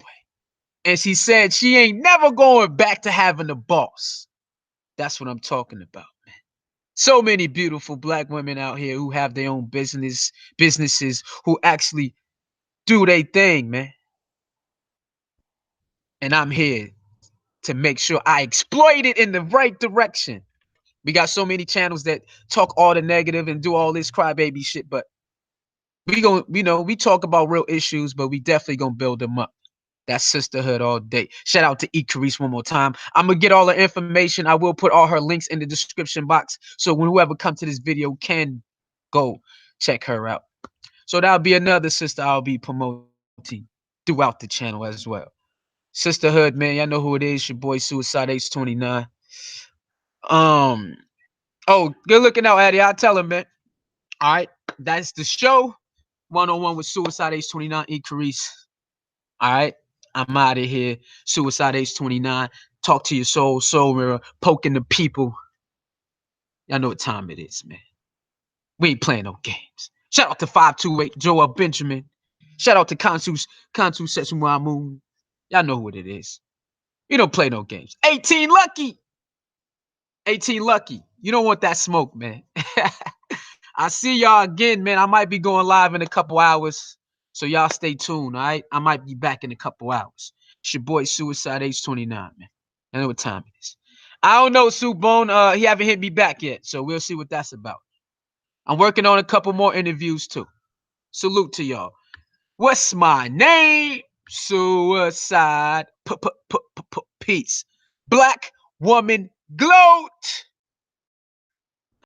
And she said she ain't never going back to having a boss. That's what I'm talking about, man. So many beautiful black women out here who have their own businesses, who actually do their thing, man. And I'm here to make sure I exploit it in the right direction. We got so many channels that talk all the negative and do all this crybaby shit, but we going we talk about real issues, but we definitely gonna build them up. That's sisterhood all day. Shout out to Ecarrice one more time. I'm gonna get all her information. I will put all her links in the description box, so when whoever comes to this video can go check her out. So that'll be another sister I'll be promoting throughout the channel as well. Sisterhood, man, y'all know who it is. Your boy Suicide H29. Um, oh, good looking out, Addy. I'll tell him, man. All right, that's the show. 101 with Suicide H29 Ecarrice. All right, I'm out of here. Suicide H29. Talk to your soul mirror, poking the people. Y'all know what time it is, man. We ain't playing no games. Shout out to 528 Joel Benjamin. Shout out to Kansu Setsumwa Moon. Y'all know what it is. We don't play no games. 18 Lucky. 18 Lucky. You don't want that smoke, man. I see y'all again, man. I might be going live in a couple hours. So y'all stay tuned, all right? I might be back in a couple hours. It's your boy Suicide H29, man. I know what time it is. I don't know, Sue Bone. He haven't hit me back yet, so we'll see what that's about. I'm working on a couple more interviews too. Salute to y'all. What's my name? Suicide. Peace. Black woman gloat.